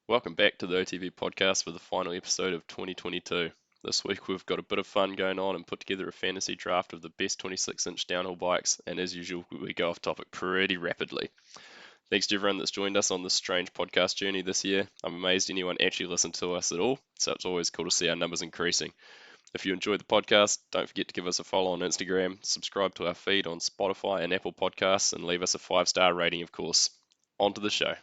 Welcome back to the OTV podcast for the final episode of 2022. This week we've got a bit of fun going on and put together a fantasy draft of the best 26-inch downhill bikes, and as usual, we go off topic pretty rapidly. Thanks to everyone that's joined us on this strange podcast journey this year. I'm amazed anyone actually listened to us at all, so it's always cool to see our numbers increasing. If you enjoyed the podcast, don't forget to give us a follow on Instagram, subscribe to our feed on Spotify and Apple Podcasts, and leave us a 5-star rating, of course. On to the show.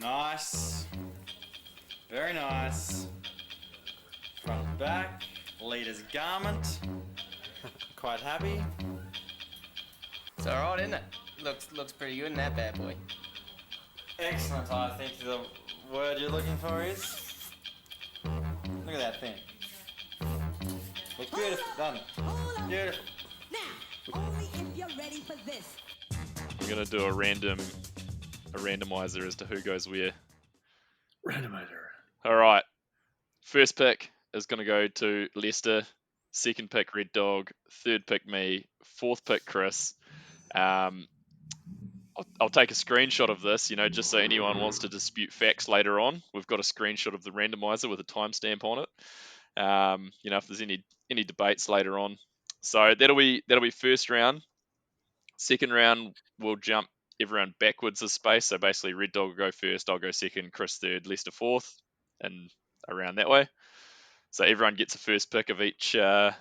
Nice. Very nice. Front to back. Leader's garment. Quite happy. It's alright, isn't it? Looks pretty good in that bad boy. Excellent, I think the word you're looking for is. Look at that thing. Looks beautiful, doesn't it? Beautiful. Now, only if you're ready for this. I'm gonna do a randomizer as to who goes where. Randomizer. All right. First pick is gonna go to Lester. Second pick Red Dog. Third pick me. Fourth pick Chris. I'll take a screenshot of this, just so anyone wants to dispute facts later on. We've got a screenshot of the randomizer with a timestamp on it. If there's any debates later on. So that'll be first round. Second round, we'll jump everyone backwards a space. So basically, Red Dog will go first, I'll go second, Chris third, Lester fourth, and around that way. So everyone gets a first pick of each year.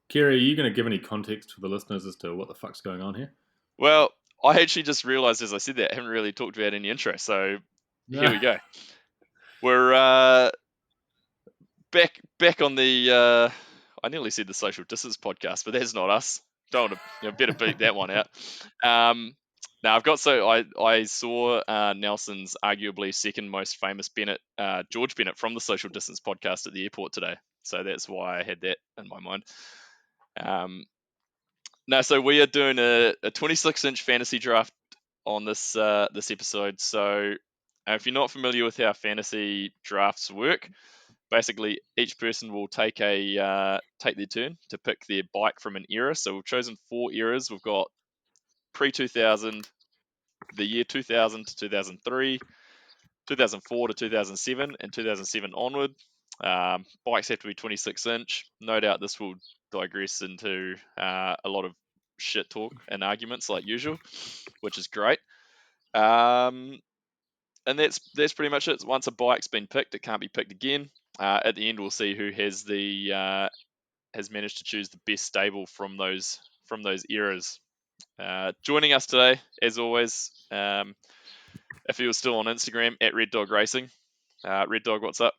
Kiri, are you going to give any context for the listeners as to what the fuck's going on here? Well, I actually just realised as I said that I haven't really talked about any intro. So here we go. We're back on the. I nearly said the social distance podcast, but that's not us. Don't want to, better beat that one out. Now I saw Nelson's arguably second most famous Bennett, George Bennett from the Social Distance podcast at the airport today. So that's why I had that in my mind. So we are doing a 26-inch fantasy draft on this episode. So if you're not familiar with how fantasy drafts work, basically each person will take their turn to pick their bike from an era. So we've chosen 4 eras. We've got pre-2000, the year 2000 to 2003, 2004 to 2007, and 2007 onward. Bikes have to be 26-inch. No doubt this will digress into a lot of shit talk and arguments like usual, which is great. And that's pretty much it. Once a bike's been picked, it can't be picked again. At the end, we'll see who has managed to choose the best stable from those eras. Joining us today, as always, if he was still on Instagram, at Red Dog Racing. Red Dog, what's up?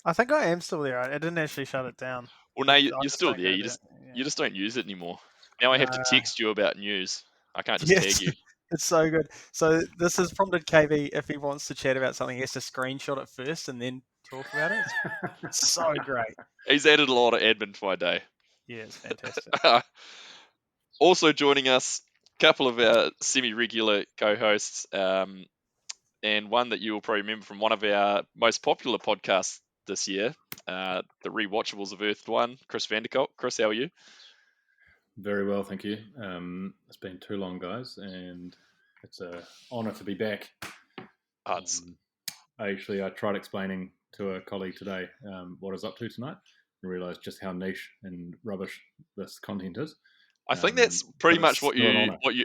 I think I am still there. I didn't actually shut it down. Well, no, you're still there. You just don't use it anymore. Now I have to text you about news. I can't just tag you. It's so good. So this has prompted KV, if he wants to chat about something, he has to screenshot it first and then talk about it. It's so great. He's added a lot of admin to my day. Yeah, it's fantastic. Also joining us, a couple of our semi-regular co-hosts, and one that you will probably remember from one of our most popular podcasts this year, the Rewatchables of Earth 1, Chris Vanderkolk. Chris, how are you? Very well, thank you. It's been too long, guys, and it's an honour to be back. I tried explaining to a colleague today what I was up to tonight and realised just how niche and rubbish this content is. I think that's pretty much what you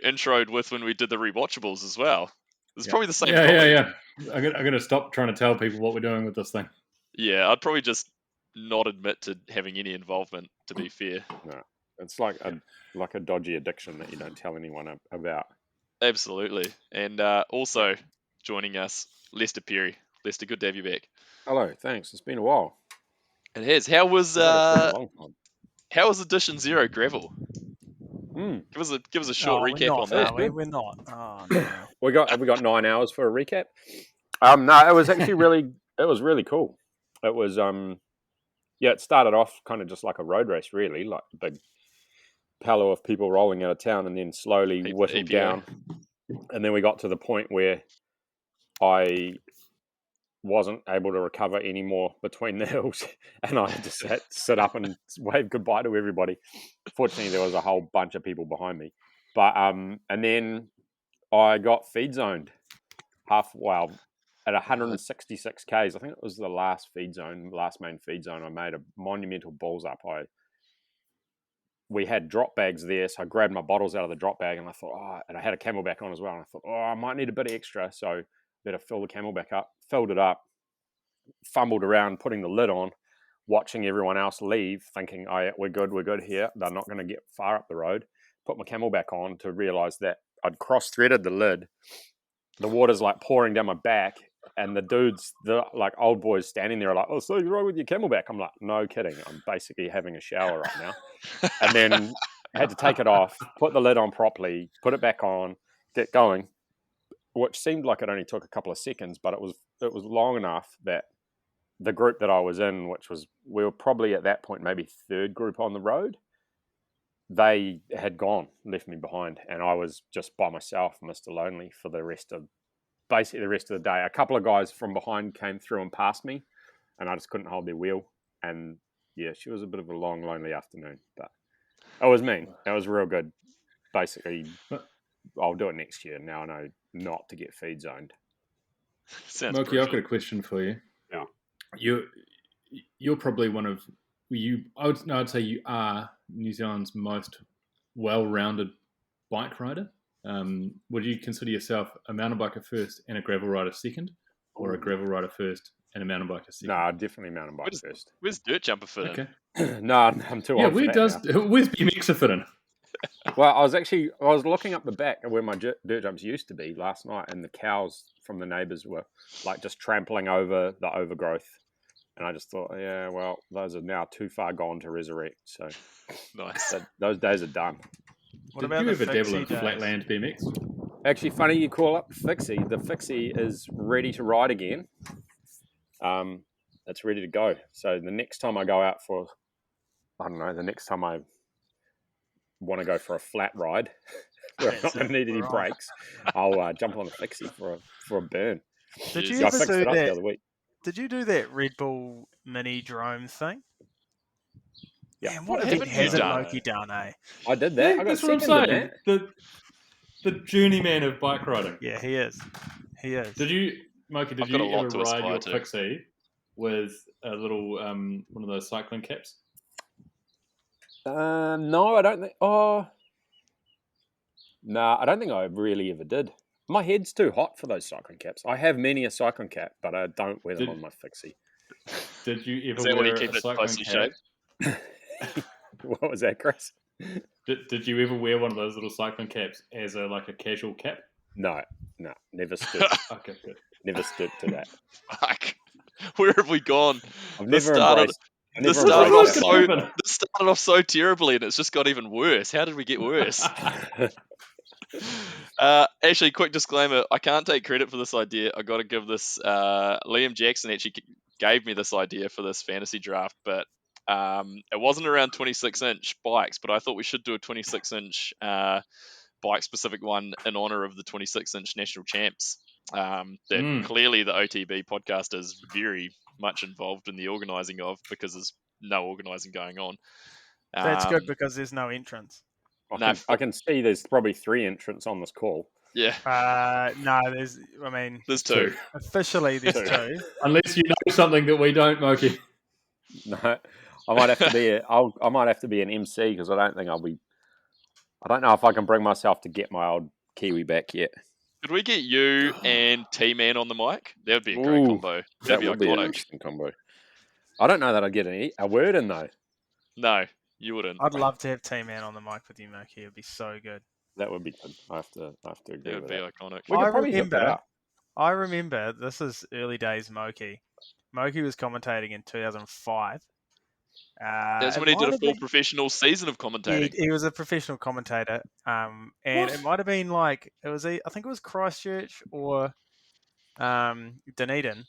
introed with when we did the Rewatchables as well. It's probably the same. Yeah. I'm going to stop trying to tell people what we're doing with this thing. Yeah, I'd probably just not admit to having any involvement, to be fair. No, it's like a dodgy addiction that you don't tell anyone about. Absolutely. And also joining us, Lester Perry. Lester, good to have you back. Hello, thanks. It's been a while. It has. How was Edition 0 gravel? Give us a short recap on that. We're not. Oh, no. Have we got 9 hours for a recap? No, it was actually really cool. It was it started off kind of just like a road race, really, like a big palo of people rolling out of town and then slowly whittled down. And then we got to the point where I wasn't able to recover anymore between the hills, and I had to sit up and wave goodbye to everybody. Fortunately, there was a whole bunch of people behind me, but and then I got feed zoned at 166 k's. I think it was the last main feed zone. I made a monumental balls up. We had drop bags there, so I grabbed my bottles out of the drop bag, and I thought, and I had a Camelback on as well, and I thought, I might need a bit extra, so better fill the Camelback up. Filled it up, fumbled around, putting the lid on, watching everyone else leave, thinking, we're good here. They're not going to get far up the road. Put my Camelback on to realise that I'd cross-threaded the lid. The water's like pouring down my back, and the dudes, the like old boys standing there are like, so you're wrong with your Camelback? I'm like, no kidding. I'm basically having a shower right now. And then I had to take it off, put the lid on properly, put it back on, get going, which seemed like it only took a couple of seconds, but it was long enough that the group that I was in, we were probably at that point maybe third group on the road, they had left me behind, and I was just by myself, Mr. Lonely, for the rest of the day. A couple of guys from behind came through and passed me, and I just couldn't hold their wheel. And yeah, she was a bit of a long, lonely afternoon, but it was mean. It was real good. Basically, I'll do it next year. Now I know not to get feed zoned. Sounds Moki, brutal. I've got a question for you. Yeah. You're probably one of I'd say you are New Zealand's most well-rounded bike rider. Would you consider yourself a mountain biker first and a gravel rider second, or a gravel rider first and a mountain biker second? No, definitely mountain bike first. Where's Dirt Jumper fit in? Okay. No, I'm too old for that. Where's BMX fit in? Well, I was looking up the back of where my dirt jumps used to be last night, and the cows from the neighbours were like just trampling over the overgrowth. And I just thought, yeah, well, those are now too far gone to resurrect. So Nice. those days are done. What Did about you the ever dabble in fixie days? flatland BMX? Actually, funny you call up the Fixie. The Fixie is ready to ride again. It's ready to go. So the next time I go out the next time I want to go for a flat ride where I'm not going to need any brakes, I'll jump on the Fixie for a burn. Did you I ever fixed do it up the that? other week. Did you do that Red Bull mini drone thing? Yeah. Man, what What event haven't you hasn't done? Loki done, eh? I did that. I got That's what I'm second in saying. that. The journeyman of bike riding. Yeah, he is. He is. Did you, Moki? Did I've got a you lot ever to ride aspire your to. Fixie with a little one of those cycling caps? No, I don't think. Oh, no, I don't think I really ever did. My head's too hot for those cycling caps. I have many a cycling cap, but I don't wear them on my Fixie. Did you ever Is that when you wear keep a it cycling closely cap? shaved? What was that, Chris? Did you ever wear one of those little cycling caps as a casual cap? No, never stooped. Okay, good. Never stooped to that. Fuck. Where have we gone? I've This never started- embraced. I This never started embraced off that. This started off so terribly, and it's just got even worse. How did we get worse? Actually, quick disclaimer: I can't take credit for this idea. I got to give this. Liam Jackson actually gave me this idea for this fantasy draft, but it wasn't around 26-inch bikes. But I thought we should do a 26-inch bike-specific one in honor of the 26-inch national champs. That clearly the OTB podcast is very much involved in the organising of, because there's no organising going on. That's good because there's no entrance. I can see there's probably 3 entrants on this call. Yeah, No, there's 2. officially there's Two. 2. Unless you know something that we don't, Moki. No, I might have to be. I might have to be an MC because I don't think I'll be. I don't know if I can bring myself to get my old Kiwi back yet. Could we get you and T-Man on the mic? That would be a great Ooh, combo. That That'd be would be an iconic. interesting combo. I don't know that I'd get a word in though. No, you wouldn't. I'd love to have T-Man on the mic with you, Moki. It'd be so good. That would be good. I have to agree That would with be that. iconic. We could I probably hit that remember- up. I remember, this is early days Moki. Moki was commentating in 2005. That's when he did a full professional season of commentating. He was a professional commentator, and it might have been I think it was Christchurch or Dunedin,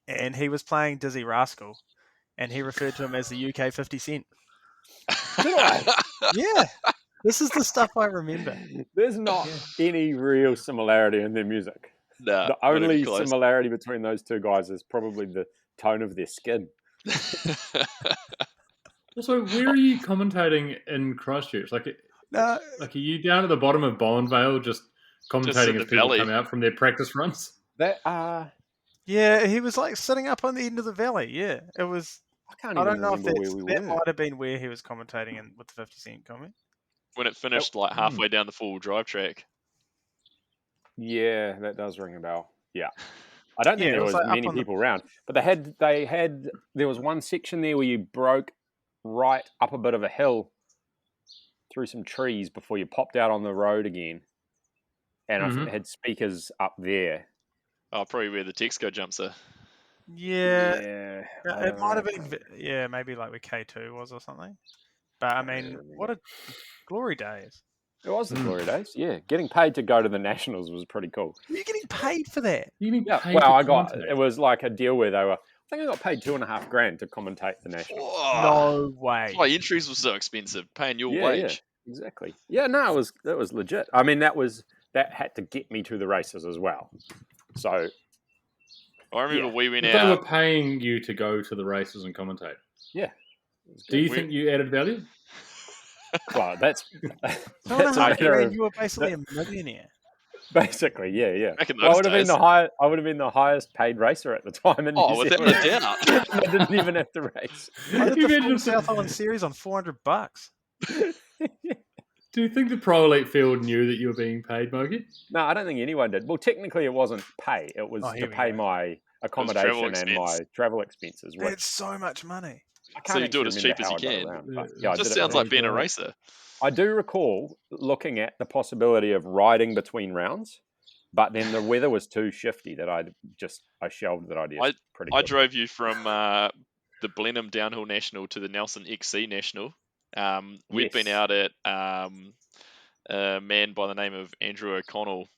and he was playing Dizzy Rascal, and he referred to him as the UK 50 Cent. Yeah, this is the stuff I remember. There's not any real similarity in their music. Nah, The not even only close. similarity between those two guys is probably the tone of their skin. Also, where are you commentating in Christchurch? Like, No, are you down at the bottom of Bowen Vale just in commentating the as people valley. come out from their practice runs? That yeah, he was like sitting up on the end of the valley. Yeah, it was. I can't I even don't know if remember where we that were. might have been where he was commentating in with the 50 Cent comment. When it finished like halfway down the full drive track. Yeah, that does ring a bell. Yeah. I don't think Yeah, it there was was like up many on the- people around, but there was one section there where you broke right up a bit of a hill through some trees before you popped out on the road again, and I think it had speakers up there. Oh, probably where the Texco jumps are. Yeah, Yeah, it might have been. Yeah, maybe like where K2 was or something. But I mean, what a glory days! It was the glory days. Yeah, getting paid to go to the Nationals was pretty cool. You're getting paid for that. Yeah, Well, it was like a deal where I think I got paid $2,500 to commentate the Nationals. No way. Why entries were so expensive, paying your Yeah, wage. exactly. Yeah, no, it was legit. I mean, that had to get me to the races as well. So I remember we went They were out. paying you to go to the races and commentate. yeah. Do you think you added value? Well, that's $2.5 a matter grand, of you were basically a millionaire. basically, yeah. Back in Well, I those would have been days. I would have been the highest paid racer at the time in New Oh, without Zealand. a doubt. I didn't even have to race. I did You the imagine full if- South Island series on $400. Do you think the Pro Elite field knew that you were being paid, Mogi? No, I don't think anyone did. Well, technically, it wasn't pay. It was Oh, to here we pay go. my travel accommodation and expense. my travel expenses. Which That's so much money. I So can't you do it actually as cheap remember as you how I got can. around, but yeah, I Just did it sounds for like being a right. racer. I do recall looking at the possibility of riding between rounds, but then the weather was too shifty that I shelved that idea. Pretty I quickly. drove you from the Blenheim Downhill National to the Nelson XC National. We'd been Yes. out at a man by the name of Andrew O'Connell,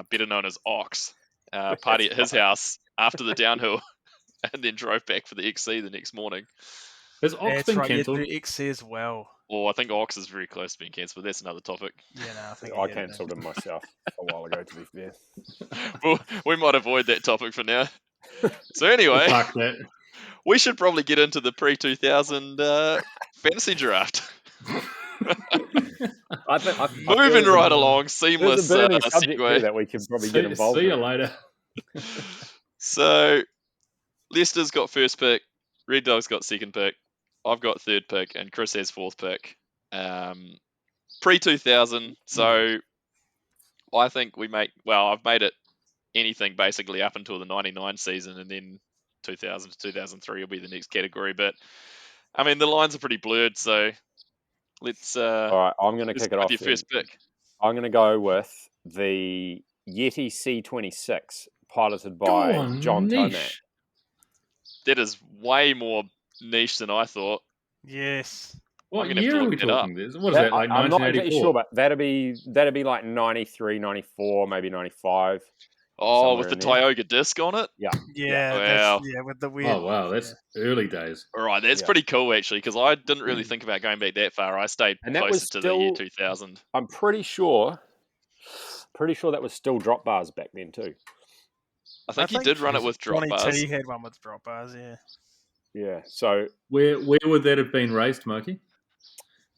better known as Ox, party at his house after the downhill, and then drove back for the XC the next morning. Has Ox That's been right. You cancelled? do XC as well. Or I think Ox is very close to being cancelled, but that's another topic. Yeah, no, I think I get it. cancelled him myself a while ago, to be fair. Well, we might avoid that topic for now. So anyway, Fuck that. we should probably get into the pre-2000 fantasy draft. I feel Moving there's right a- along, There's seamless a burning subject here segue. that we could probably get involved See you in. later. So, Leicester's got first pick, Red Dog's got second pick, I've got third pick, and Chris has fourth pick. Pre-2000, so I think I've made it anything basically up until the 99 season, and then 2000 to 2003 will be the next category. But, I mean, the lines are pretty blurred, so let's All right, I'm going to let's kick it go with off. your then. first pick. I'm going to go with the Yeti C26, piloted by Oh, John niche. Tomac. That is way more niche than I thought. Yes. What I'm gonna have year to are we look that up. talking? What is that, like I'm not exactly 1984? sure, but that'd be like 93, 94, maybe 95. Oh, Somewhere with the in there. Tioga disc on it? Yeah. Wow. With the weird. Oh, wow. That's early days. All right, that's Yeah. pretty cool actually, because I didn't really think about going back that far. I stayed And that closer was to the year still- 2000. I'm pretty sure that was still drop bars back then too. I think he did run it with drop Johnny bars. T had one with drop bars. Yeah. Yeah, so Where would that have been raced, Moki?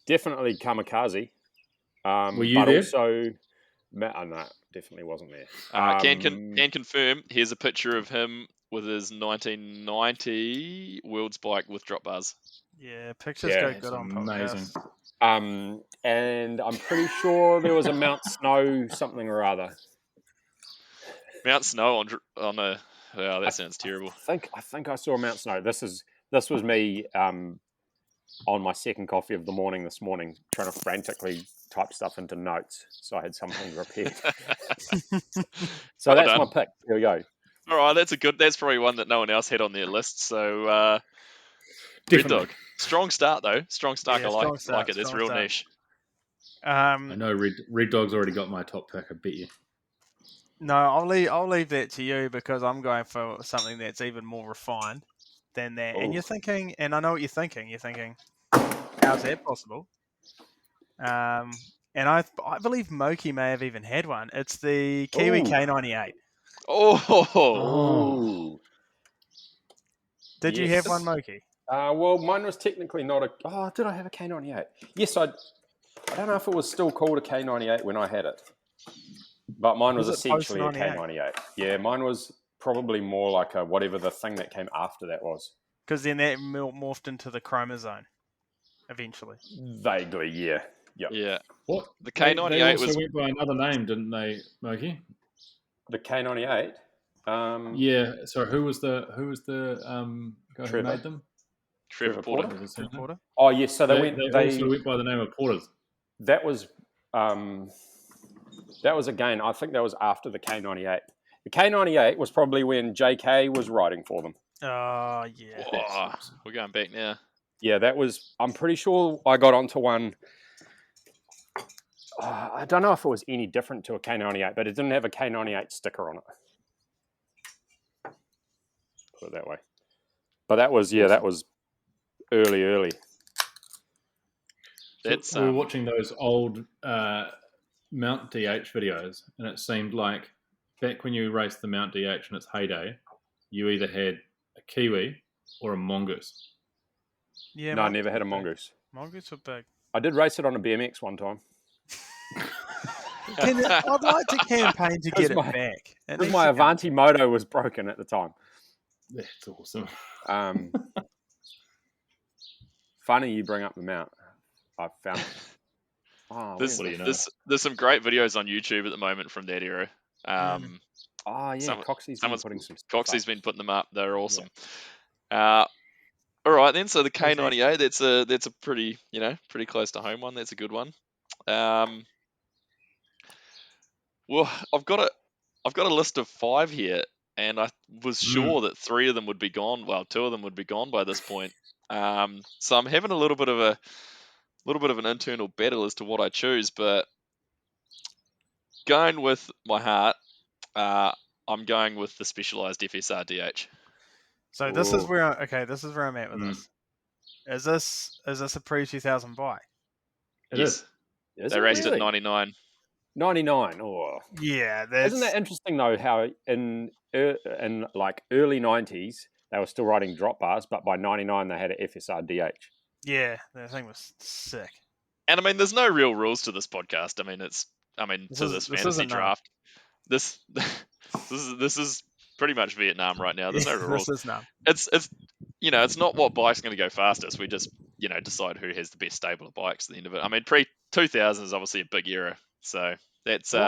definitely Kamikaze. Were you but there? Also, no, definitely wasn't there. Can confirm. Here's a picture of him with his 1990 World's Bike with drop bars. Yeah. Pictures Yeah, go it's good on amazing. podcasts. And I'm pretty sure there was a Mount Snow something or other. Mount Snow on a. Wow, that sounds terrible. I think I saw Mount Snow. This was me on my second coffee of the morning this morning, trying to frantically type stuff into notes, so I had something prepared. So Well that's done. my pick. Here we go. All right, that's probably one that no one else had on their list. So Red Definitely. Dog, strong start though. Strong start. Yeah, I strong like start, it. It's strong real start. niche. I know Red Dog's already got my top pick, I bet you. No, I'll leave that to you because I'm going for something that's even more refined than that. And Ooh. you're thinking, and I know what you're thinking. You're thinking, how's that possible? And I believe Moki may have even had one. It's the Kiwi Ooh. K98. Oh, Oh. Did you have one, Moki? Well, mine was technically not a. Oh, did I have a K98? Yes, I don't know if it was still called a K98 when I had it, but mine was Was it post essentially a 98? K98. Yeah, mine was probably more like a whatever the thing that came after that was. Because then that morphed into the chromosome eventually. Vaguely, yeah. Yep. yeah. What? The They K98 also was. went by another name, didn't they, Moki? The K98. Yeah. So who was the guy who Trevor. made them? Trevor Trevor Porter. What was his name? Porter? Oh, yes. So They they also went by the name of Porters. that was again. I think that was after the K98. The K98 was probably when JK was writing for them. Oh, yeah. Whoa, we're going back now. Yeah, that was. I'm pretty sure I got onto one. I don't know if it was any different to a K98, but it didn't have a K98 sticker on it. Put it that way. But that was early. That's So we were watching those old Mount DH videos, and it seemed like back when you raced the Mount DH in its heyday, you either had a Kiwi or a Mongoose. Yeah. No, I never had a Mongoose. Mongoose were big. I did race it on a BMX one time. I'd like to campaign to get it my- back. It Because needs my to come. Avanti moto was broken at the time. That's awesome. Funny you bring up the Mount. I found it. Oh, There's, What do you know? there's some great videos on YouTube at the moment from that era. yeah, some- Coxie's been someone's- putting some stuff Coxie's up. been putting them up. They're awesome. All right then. So the K98, that's a pretty pretty close to home one. That's a good one. Well, I've got a list of 5 here, and I was sure that 3 of them would be gone. Well, 2 of them would be gone by this point. So I'm having a little bit of an internal battle as to what I choose, but going with my heart, I'm going with the Specialized FSR DH. So this is Ooh. where I'm at with this. Is this a pre-2000 bike? It Yes, is. Is they it raced really? at 99. 99. Oh, Yeah, that's isn't that interesting though? How in like early 90s they were still riding drop bars, but by 99 they had an FSR DH. yeah, that thing was sick. And I mean, there's no real rules to this podcast. I mean, This to is- this this fantasy isn't none. draft. This is pretty much Vietnam right now. There's no real rules. This is none. It's it's not what bike's going to go fastest. We just decide who has the best stable of bikes at the end of it. I mean, pre 2000 is obviously a big era, so that's What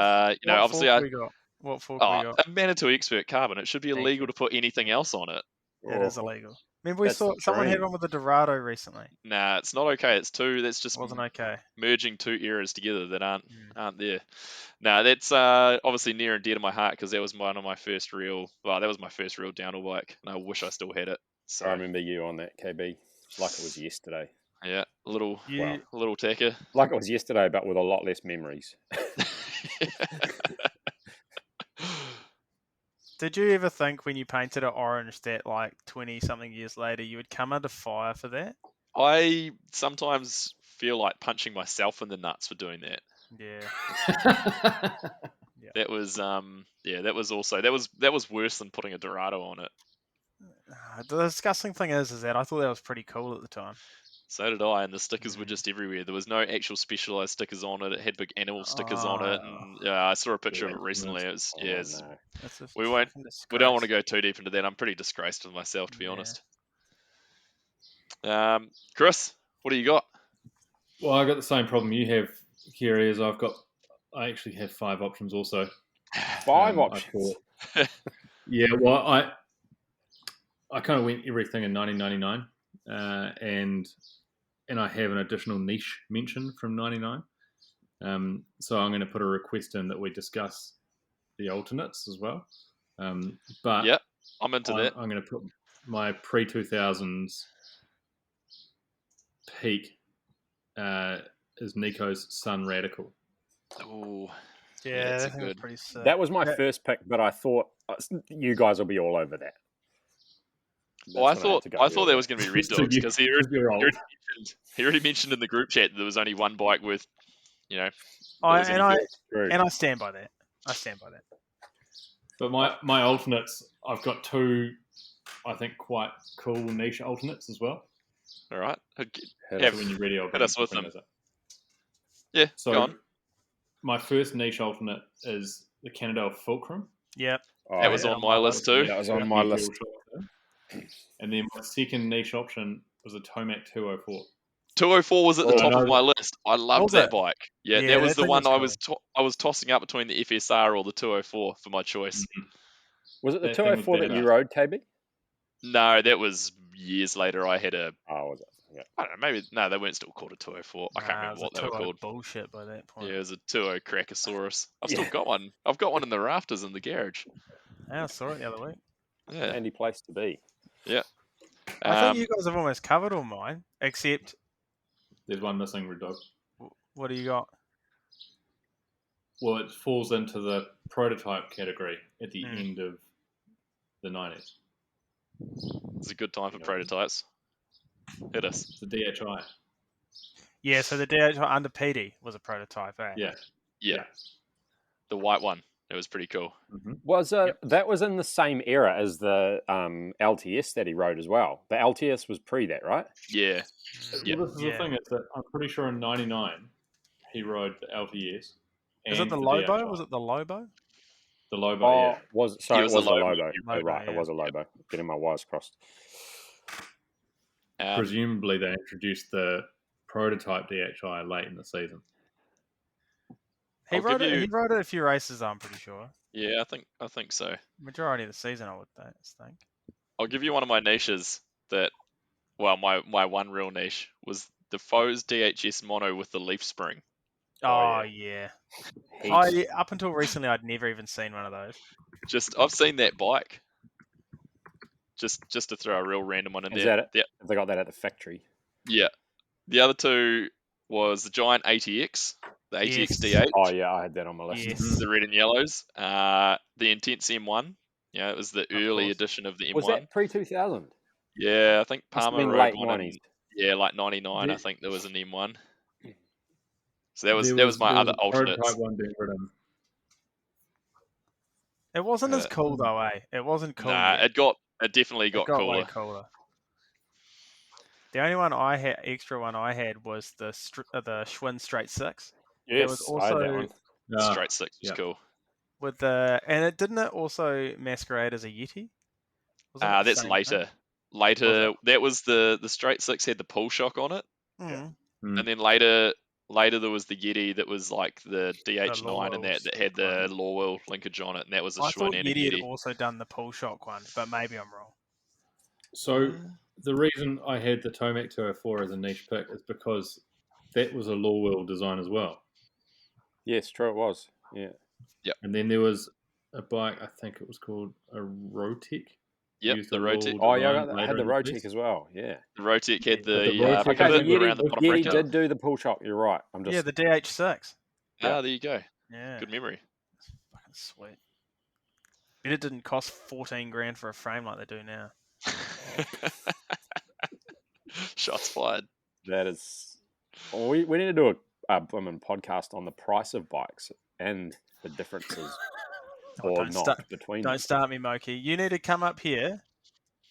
obviously fork we got? What fork we got? a Manitou Expert carbon. It should be Thank illegal you. to put anything else on it. It is illegal. Remember we That's saw the someone had dream. one with the Dorado recently. Nah, it's not okay. It's two. That's just It wasn't okay. merging 2 eras together that aren't there. Now that's obviously near and dear to my heart because that was one of my first real. Well, that was my first real downhill bike, and I wish I still had it. So I remember you on that KB like it was yesterday. yeah, a little You- tacker. Like it was yesterday, but with a lot less memories. Did you ever think when you painted it orange that like 20 something years later you would come under fire for that? I sometimes feel like punching myself in the nuts for doing that. Yeah. That was that was worse than putting a Dorado on it. The disgusting thing is that I thought that was pretty cool at the time. So did I, and the stickers were just everywhere. There was no actual specialized stickers on it. It had big animal stickers on it, and I saw a picture of it recently. It was no. That's a We won't- fucking we don't want to disgrace. go too deep into that. I'm pretty disgraced with myself, to be Yeah. honest. Chris, what do you got? Well, I got the same problem you have, Kerry, as I actually have 5 options also. 5 I options. thought- yeah, well, I kind of went everything in 1999, and I have an additional niche mention from 99. So I'm going to put a request in that we discuss the alternates as well. But Yep, I'm into that. I'm going to put my pre-2000s peak is Nico's Sun Radical. Oh, Yeah, that's that thing was good. pretty sick. That was my Yeah. first pick, but I thought you guys will be all over that. well, I That's when had thought to go that early. was going to be Red So Dogs you- because you're old. he already mentioned in the group chat that there was only one bike with, I was and any I True. and I stand by that. I stand by that. But my alternates, I've got two, I think, quite cool niche alternates as well. All right. Hit So when you're ready, I'll Hit us with bring them. those up. Yeah, So go on. my first niche alternate is the Cannondale Fulcrum. Yep. Oh, That was yeah. on my list too. That was on my list. And then my second niche option was a Tomac 204. 204 was at the Oh, top no. of my list. I loved Was that it? bike. Yeah, Yeah, that was that the thing one was I was tossing up between the FSR or the 204 for my choice. Was it the That thing was 204 that you badass. rode, KB? No, that was years later. I had a, Oh, was it? Yeah. I don't know, maybe, no, they weren't still called a 204. I can't Nah, it remember was what a they were 2.0 called. bullshit by that point. Yeah, it was a 2.0 Crackosaurus. I've still Yeah. got one. I've got one in the rafters in the garage. Yeah, I saw it the other week. Yeah. Handy place to be. I think you guys have almost covered all mine, except There's one missing, Red Dog. what do you got? Well, it falls into the prototype category at the Mm. end of the 90s. It's a good time for prototypes. Hit us. It's the DHI. Yeah, so the DHI under PD was a prototype, eh? Yeah. Yeah. The white one. It was pretty cool. Mm-hmm. Was that was in the same era as the LTS that he rode as well? The LTS was pre that, right? Yeah. Yeah. Well, this is the thing, is that I'm pretty sure in 99 he rode the LTS. Is it and the DHI. Lobo? Was it the Lobo? The Lobo, Oh, yeah. was sorry, It it was was a a Lobo. Lobo. Lobo, You're right, yeah. it was a Lobo. Getting my wires crossed. Presumably they introduced the prototype DHI late in the season. He I'll rode give it. you- He rode it a few races. I'm pretty sure. Yeah, I think so. Majority of the season, I would think. I'll give you one of my niches that, well, my one real niche was the Foes DHS mono with the leaf spring. Oh, yeah. yeah. Up until recently, I'd never even seen one of those. I've seen that bike. Just to throw a real random one in Is there. that it? Yeah, Have they got that at the factory? yeah. The other two was the giant ATX, the ATX Yes. D8, Oh yeah, I had that on my list. Yes. the red and yellows. The Intense M1. Yeah, it was the early course. edition of the M1. Was that pre 2000? Yeah, I think Must have Palmer been rode late one. 90s. Like 99. I The- think there was an M1. So that was There my there other a alternates. prototype one being ridden. It wasn't as Uh, cool though, eh? It wasn't cool. Nah, yet. it definitely got way cooler. cooler. The only one I had, extra one I had, was the Schwinn Straight Six. Yes, was I had that also- one. Straight Six was yeah. cool. With and it didn't it also masquerade as a Yeti? Wasn't it the That's same later. thing? Later, that was the Straight Six had the pull shock on it, Mm. Mm. and then later there was the Yeti that was like the DH9 and Lorwell that had the one. Lorwell linkage on it, and that was a I thought Schwinn and a Yeti had Yeti. also done the pull shock one, but maybe I'm wrong. So the reason I had the Tomac 204 as a niche pick is because that was a Lorwell design as well. Yes, true, it was. Yeah. And then there was a bike, I think it was called a Rotec. Yep, Used the a Rotec. Lorwell Oh yeah, design I later had the in the Rotec piece. as well. Yeah. The Rotec had But the the Rotec Okay, pivot the around the Yeti, bottom Yeti bracket. did do the pull shock. You're right. I'm just Yeah, the DH6. Ah, there you go. Yeah, Good memory. fucking sweet. But it didn't cost 14 grand for a frame like they do now. Shots fired. that is. Well, we need to do a podcast on the price of bikes and the differences Oh, or don't not start- between Don't them. start me, Moki. You need to come up here.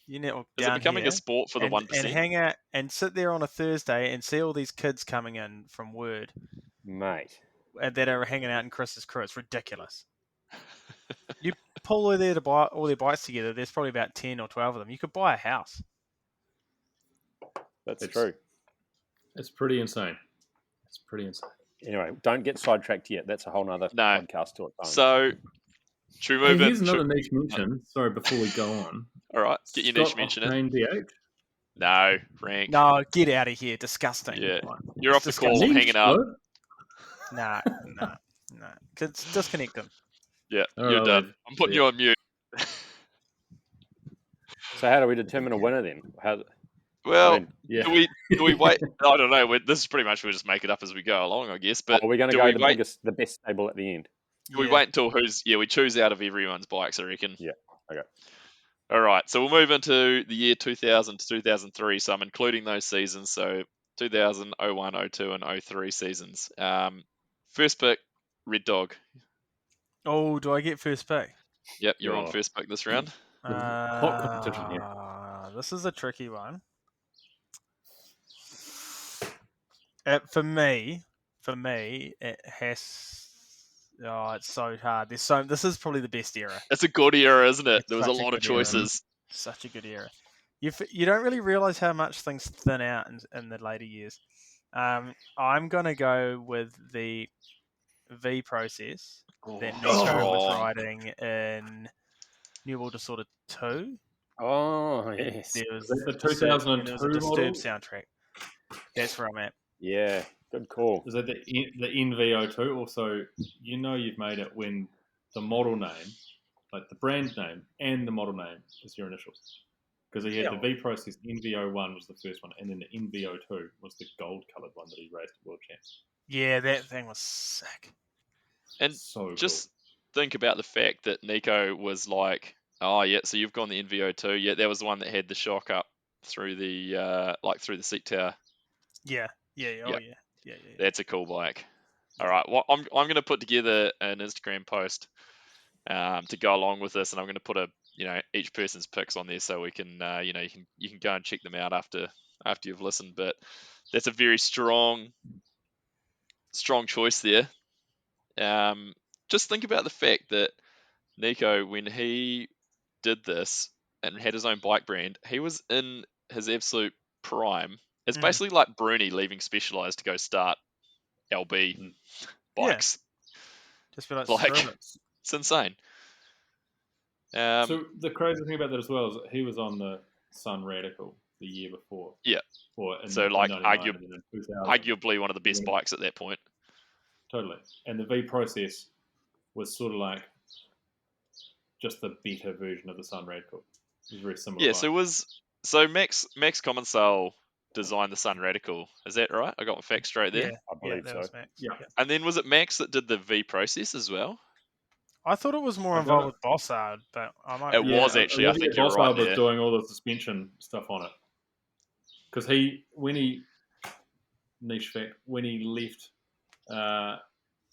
You need or Is it down becoming here a sport for the and 1%? hang out and sit there on a Thursday and see all these kids coming in from Word Mate. that are hanging out in Chris's crew. It's ridiculous. You pull all their bikes together. There's probably about 10 or 12 of them. You could buy a house. That's It's- true. It's pretty insane. It's pretty insane. Anyway, don't get sidetracked yet. That's a whole nother No. podcast to its own. So, should we Hey, move in? here's another niche mention. Sorry, before we go on. All right, get your niche Scott mention in. Octane D8. No, rank. No, get out of here. Disgusting. Yeah, you're off the It's call. I'm Niche, hanging up. bro. Nah. Disconnect them. Yeah, All you're right, done. mate. I'm putting Yeah. you on mute. So how do we determine a winner then? Well, I mean, Yeah. do we wait? I don't know. This is pretty much we'll just make it up as we go along, I guess. But are we going to do go we the wait? the best stable at the end? Do we wait until we choose out of everyone's bikes, I reckon. Yeah, okay. All right, so we'll move into the year 2000 to 2003. So I'm including those seasons. So 2000, 01, 02, and 03 seasons. First pick, Red Dog. Oh, do I get first pick? Yep, you're on Yeah. first pick this round. Hot competition here. This is a tricky one. For me, it has. Oh, it's so hard. This is probably the best era. It's a good era, isn't it? It's There was a such a lot of good era. choices. Such a good era. You don't really realize how much things thin out in the later years. I'm gonna go with the V process that Nico was strong. riding in New World Disorder 2. Oh, yes. There was Is that the Disturbed- 2002 there was a model? Disturbed soundtrack. That's where I'm at. Yeah, good call. Is that the NVO2? Also, you've made it when the model name, like the brand name and the model name, is your initials. Because he had the V process, NVO1 was the first one, and then the NVO2 was the gold coloured one that he raced at World Champs. Yeah, that thing was sick. And So just think about the fact that Nico was like, oh yeah, so you've gone the NVO2. Yeah, that was the one that had the shock up through the through the seat tower. Yeah. Yeah. Yeah. That's a cool bike. All right, well, I'm going to put together an Instagram post to go along with this, and I'm going to put each person's picks on there so we can you can go and check them out after you've listened. But that's a very strong choice there. Just think about the fact that Nico, when he did this and had his own bike brand, he was in his absolute prime. It's basically like Bruni leaving Specialized to go start LB bikes. Just be like, it's insane. So the crazy thing about that as well is that he was on the Sun Radical the year before. Yeah. So like arguably one of the best bikes at that point. Totally. And the V process was sort of like just the better version of the Sun Radical. It was very similar. Yeah, bike. so Max Commensale designed the Sun Radical. Is that right? I got my facts straight there. Yeah, I believe that so. was Max. Yeah. And then was it Max that did the V process as well? I thought it was more involved with Bossard, but I might. It was actually. I think you're right was there. doing all the suspension stuff on it because when he left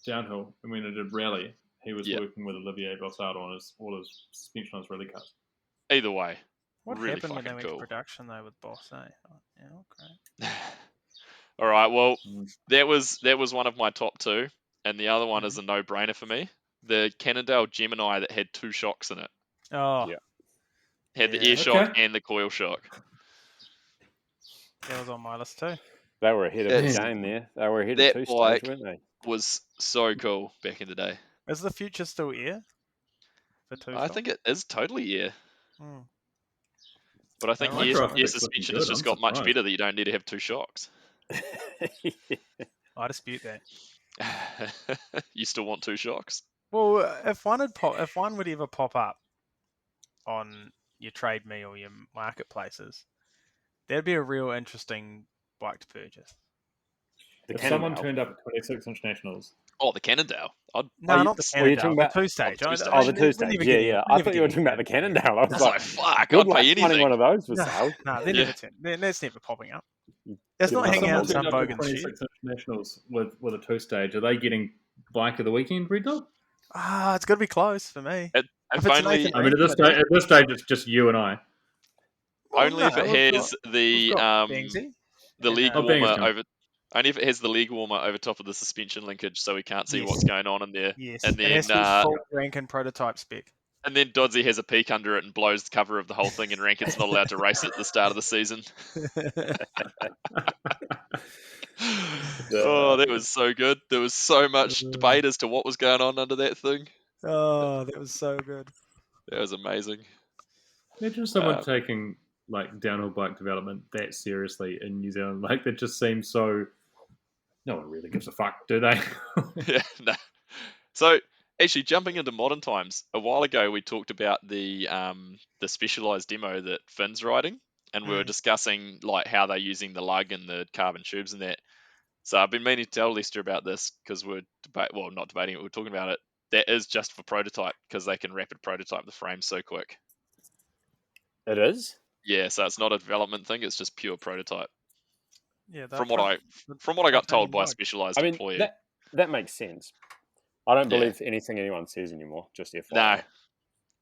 downhill and when he did rally, he was working with Olivier Bossard on all his suspension on his rally cars. Either way, what really happened when they went cool. to production though with Boss? Oh, yeah, okay. All right, well, that was one of my top two, and the other one is a no-brainer for me. The Cannondale Gemini that had two shocks in it. Oh, yeah. Had the air shock and the coil shock. That was on my list too. They were ahead of the game there. They were ahead of two bike stage, weren't they? Was so cool back in the day. Is the future still air? For two I think it is totally air. But I think Micro air suspension has just got much better that you don't need to have two shocks. I dispute that. You still want two shocks? Well, if one would ever pop up on your Trade Me or your marketplaces, that'd be a real interesting bike to purchase. If someone turned up at 26-inch Nationals. Oh, the Cannondale. Not the Cannondale. The two-stage. The two-stage. Yeah. I thought you were talking about the Cannondale. I was like, fuck, I'd pay anything. One of those for sale. No, that's never popping up. It's not hanging out in some bogan's shed. 26-inch Nationals with a two-stage. Are they getting bike of the weekend, Red Dog? It's got to be close for me. At this stage, it's just you and I. Only if it has the leg warmer over. Only if it has the leg warmer over top of the suspension linkage, so we can't see what's going on in there. Yes, and then it has to be full Rankin prototype spec. And then Dodsey has a peak under it and blows the cover of the whole thing, and Rankin's not allowed to race it at the start of the season. Oh, that was so good. There was so much debate as to what was going on under that thing. Oh, that was so good. That was amazing. Imagine someone taking downhill bike development that seriously in New Zealand. That just seems so. No one really gives a fuck, do they? Yeah, no. So, actually, jumping into modern times, a while ago we talked about the Specialized demo that Finn's riding, and we were discussing how they're using the lug and the carbon tubes and that. So I've been meaning to tell Lester about this because we're not debating it, we're talking about it. That is just for prototype because they can rapid prototype the frame so quick. It is? Yeah, so it's not a development thing; it's just pure prototype. Yeah, from what I got told by a Specialized employee. That makes sense. I don't believe anything anyone says anymore. Just FYI.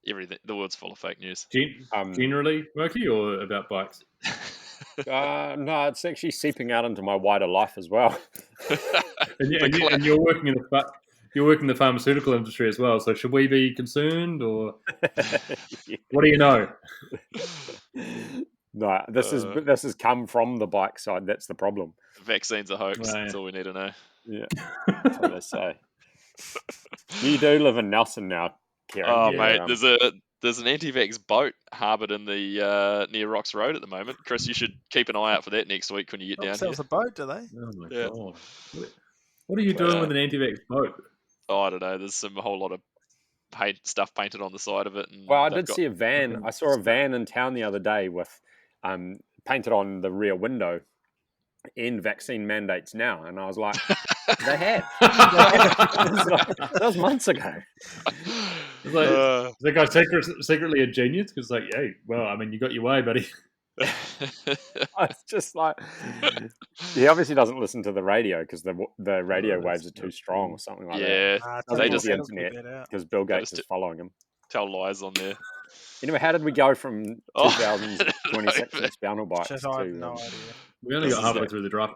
everything. The world's full of fake news. Generally, Moki, or about bikes? No, it's actually seeping out into my wider life as well. And you're working in the pharmaceutical industry as well. So should we be concerned, or what do you know? No, this has come from the bike side. That's the problem. Vaccines are hoax. Right. That's all we need to know. Yeah, that's what they say. You do live in Nelson now, Kieran. Oh, Yeah. mate, there's an anti-vax boat harboured in the near Rocks Road at the moment. Chris, you should keep an eye out for that next week when you get down here. Themselves a boat, do they? Oh my Yeah. god! What are you doing with an anti-vax boat? Oh, I don't know. There's a whole lot of stuff painted on the side of it. And Well, I they've did got- see a van. I saw a van in town the other day with painted on the rear window, "End vaccine mandates now," and I was like, they had. That was months ago. It's like, is that guy secretly a genius? Because like, hey, well, I mean, you got your way, buddy. I was just like, he obviously doesn't listen to the radio because the radio Oh, waves that's are too strong or something like that. yeah, They just- the internet because Bill Gates just is following him. tell lies on there. Anyway, how did we go from Oh, 2026 I inch spinal bikes Just, to I have no idea. We only This got is halfway it. through the draft.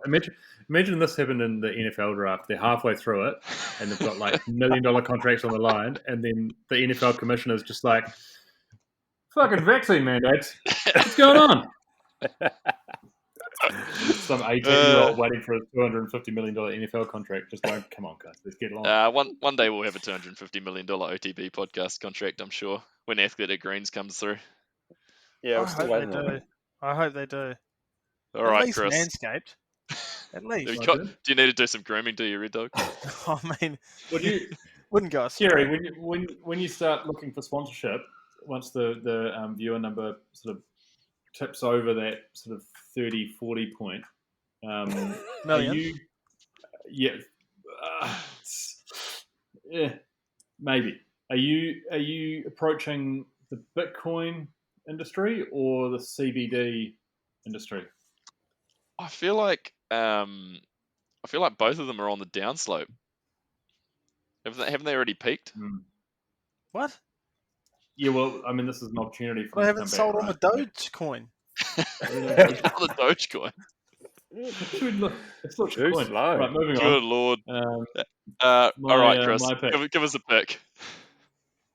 Imagine this happened in the NFL draft. They're halfway through it, and they've got like $1 million contracts on the line, and then the NFL commissioner's just like, "Fucking vaccine mandates. What's going on?" Some 18-year-old waiting for a $250 million NFL contract, just going, "Come on, guys, let's get along." one day we'll have a $250 million OTB podcast contract, I'm sure, when Athletic Greens comes through. Yeah, I we're still hope they waiting on do. it. I hope they do. All At right, least Chris. Manscaped. At Have least. you do you need to do some grooming, do you, Red Dog? I mean, Would you, wouldn't go Gary, astray. when you start looking for sponsorship, once the viewer number sort of tips over that sort of 30, 40 point, are Million. you? Yeah, yeah, maybe. Are you approaching the Bitcoin industry or the CBD industry? I feel like both of them are on the downslope. Haven't they already peaked? What? Yeah, well, I mean, this is an opportunity for I them to haven't come sold back, on the right? Dogecoin. On the Dogecoin. It's not Too coin. slow. Right, moving Good on. lord. My, all right, Chris. my pick. Give us a pick.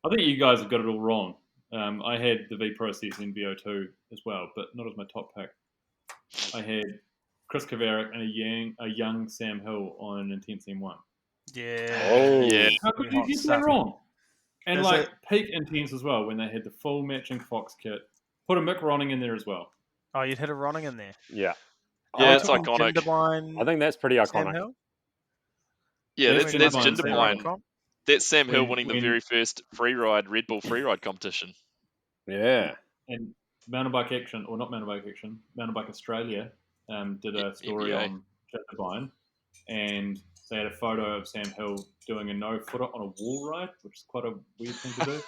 I think you guys have got it all wrong. I had the V Process in VO2 as well, but not as my top pick. I had Chris Kavarik and a young Sam Hill on an Intense M1. Yeah. Oh, Yeah. How could you Hot get that stuff. wrong? And Is like it- peak Intense as well, when they had the full matching Fox kit. Put a Mick Ronning in there as well. Oh, you'd hit a Ronning in there. yeah. Yeah, Are we it's talking iconic. Jindabyne, I think that's pretty Sam iconic. Hill? Yeah, Yeah, that's Jindabyne, Jinder Sam Byne. Hill. That's Sam Hill When- winning the when- very first Red Bull freeride competition. Yeah. And Mountain Bike Action, or not Mountain Bike Action, Mountain Bike Australia did a story MBA. on Jindabyne, and they had a photo of Sam Hill doing a no-footer on a wall ride, which is quite a weird thing to do.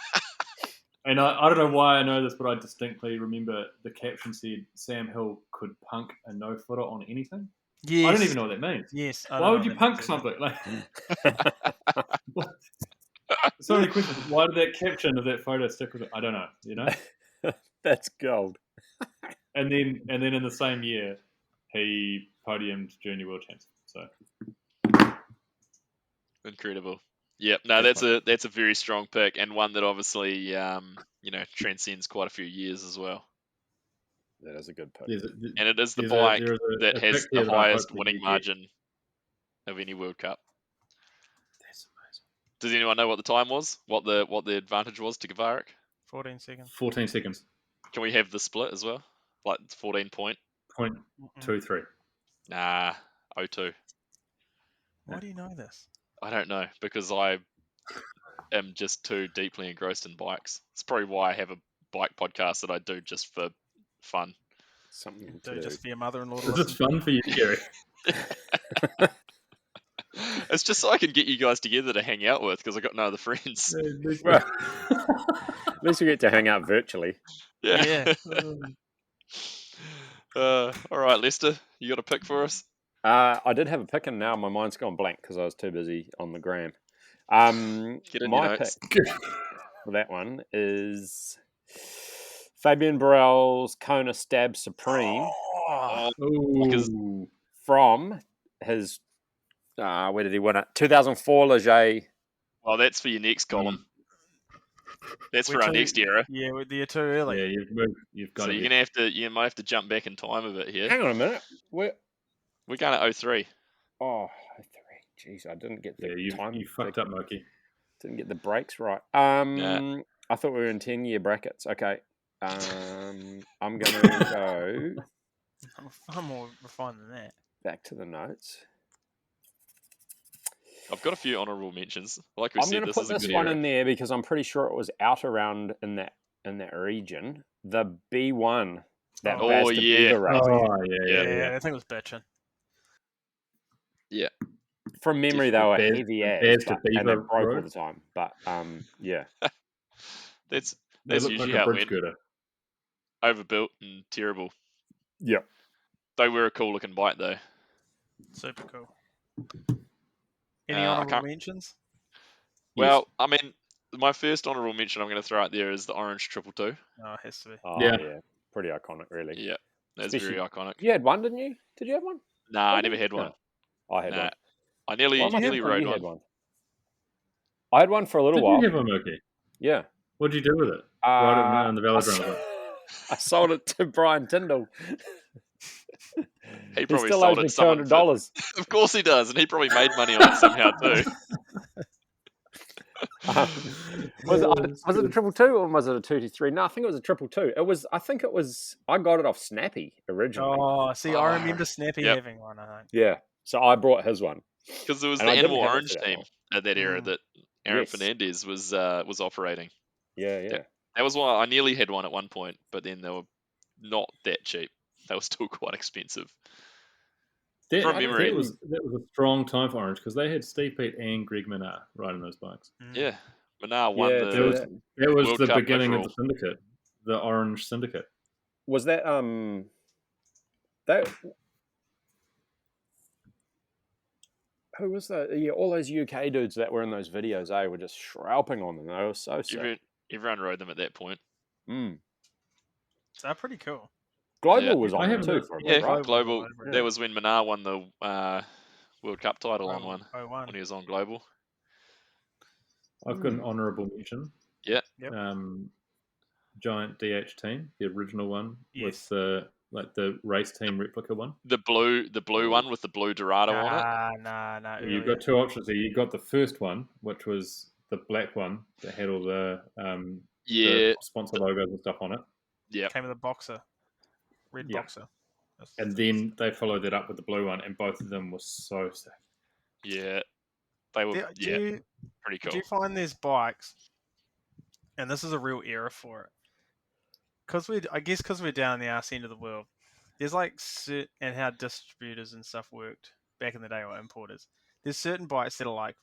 And I don't know why I know this, but I distinctly remember the caption said Sam Hill could punk a no-footer on anything. Yes. I don't even know what that means. Yes. Why would you punk something? Like, so many questions. Why did that caption of that photo stick with it? I don't know. You know. That's gold. And then in the same year, he podiumed Junior World Champs. So Incredible. Yep. No, that's a very strong pick, and one that obviously transcends quite a few years as well. That is a good pick. And it is the there's a- bike there is a that has pick here the that I highest hope that winning you get. margin of any World Cup. That's amazing. Does anyone know what the time was? What the advantage was to Kavarik? 14 seconds. 14 seconds. Can we have the split as well? Like 14 point? 0.23. Nah, 02. Why do you know this? I don't know, because I am just too deeply engrossed in bikes. It's probably why I have a bike podcast that I do just for fun. Something Do to do. just for your mother-in-law to Is listen. this fun for you, Gary? It's just so I can get you guys together to hang out with, because I got no other friends. Well, at least we get to hang out virtually. Yeah. Yeah. All right, Lester, you got a pick for us? I did have a pick, and now my mind's gone blank because I was too busy on the gram. Get in your My notes. pick. for that one is Fabian Burrell's Kona Stab Supreme because Ooh. from his, where did he win it? 2004 Leger. well, that's for your next column. That's for We're our too- next era. Yeah, you're too early. Yeah, you've got So to you're gonna you might have to jump back in time a bit here. Hang on a minute. We're going to 03. Oh, 03. Jeez, I didn't get the time. You fucked up, Moki. Didn't get the breaks right. Nah. I thought we were in 10-year brackets. Okay. I'm going to go I'm far more refined than that. back to the notes. I've got a few honourable mentions. Like we I'm said, going to this put is a this good one era. in there because I'm pretty sure it was out around in that region. The B1. That Oh, Baz oh, to yeah. Beaver race. Oh, yeah. Yeah, I think it was bitchin'. From memory, they were Baz- heavy Baz as, to and they Beaver broke all Road. the time. But yeah, That's They look usually like how a it bridge went. scooter. Overbuilt and terrible. yep. They were a cool looking bike though. Super cool. Any I honourable can't- mentions? Well, I mean, my first honourable mention I'm going to throw out there is the orange 222. Oh, it has to be. Oh, Yeah. yeah, pretty iconic, really. Yeah, that's Especially- very iconic. You had one, didn't you? Did you have one? Nah, I Oh, never had no. one. I had Nah, one. I nearly Well, I must nearly have thought rode you had one. I had one for a little Did while. you have a Moki? Yeah. What'd you do with it? Ride it Uh, on the I, velodrome. I sold it to Brian Tyndall. He He probably still sold owes me it to someone. $200. Of course he does, and he probably made money on it somehow too. Was it a 222 or was it a 223? No, I think it was a 222. I got it off Snappy originally. Oh, see, I remember Oh, Snappy yep. having one, I think. Yeah. So I brought his one. Because there was And the I didn't Animal have it Orange for that team long. at that era Mm. that Aaron Yes. Fernandez was operating. Yeah. That was why I nearly had one at one point, but then they were not that cheap. They were still quite expensive. From memory. That was a strong time for Orange because they had Steve Pete and Greg Minnaar riding those bikes. Mm. Yeah, Manar won Yeah, the. true. It was World the Cup beginning overall. of the syndicate, the Orange Syndicate. Was that who was that? Yeah, all those UK dudes that were in those videos, they were just shrouping on them. They were so sick. Everyone rode them at that point. Mm. So they're pretty cool. Global Yeah. was I on them haven't too looked- for a Yeah, bit, right? Global. Yeah. That was when Manar won the World Cup title on one Oh, one. when he was on Global. I've got an honourable mention. Yeah. Yep. Giant DH team, the original one Yes. with the race team replica one. The blue one with the blue Dorado on it. Nah. You've got two options here. You got the first one, which was the black one that had all the Yeah, sponsor logos and stuff on it, yeah. Came with a boxer. Red Yeah. boxer. That's- and then they followed that up with the blue one, and both of them were so sick. Yeah, they were. Pretty Do cool. you find these bikes, and this is a real era for it, because we're down in the arse end of the world. There's like and how distributors and stuff worked back in the day, or importers. There's certain bikes that are like,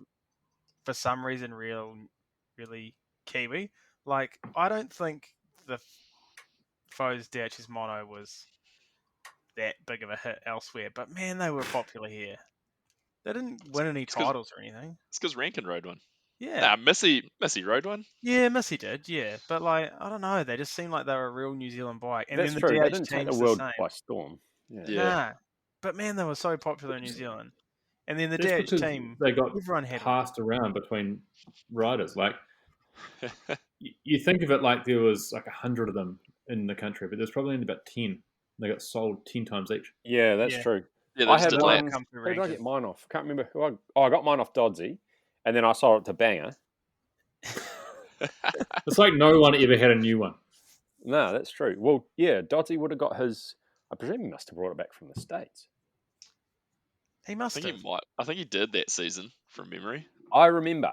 for some reason, really Kiwi. Like, I don't think the Foes DH's mono was that big of a hit elsewhere, but man, they were popular here. They didn't win any 'cause- titles or anything. It's because Rankin rode one. Yeah. Nah, Missy rode one. Yeah, Missy did, yeah. But, like, I don't know. They just seemed like they were a real New Zealand bike. And That's then the true. They DH didn't take the team's world same. by storm. Yeah. Yeah. Nah. But, man, they were so popular in New Zealand. And then the That's DH because team, they got everyone had one. passed around between riders. Like you think of it like there was like 100 of them in the country, but there's probably only about 10. They got sold 10 times each. Yeah, that's Yeah. true. Yeah, they I just had did one. laps. Come through Who did I Rankin. get mine off? I can't remember who I got mine off Doddsy, and then I sold it to Banger. It's like no one ever had a new one. No, that's true. Well, yeah, Doddsy would have got his. I presume he must have brought it back from the States. He I must think have. he might. I think he did that season from memory. I remember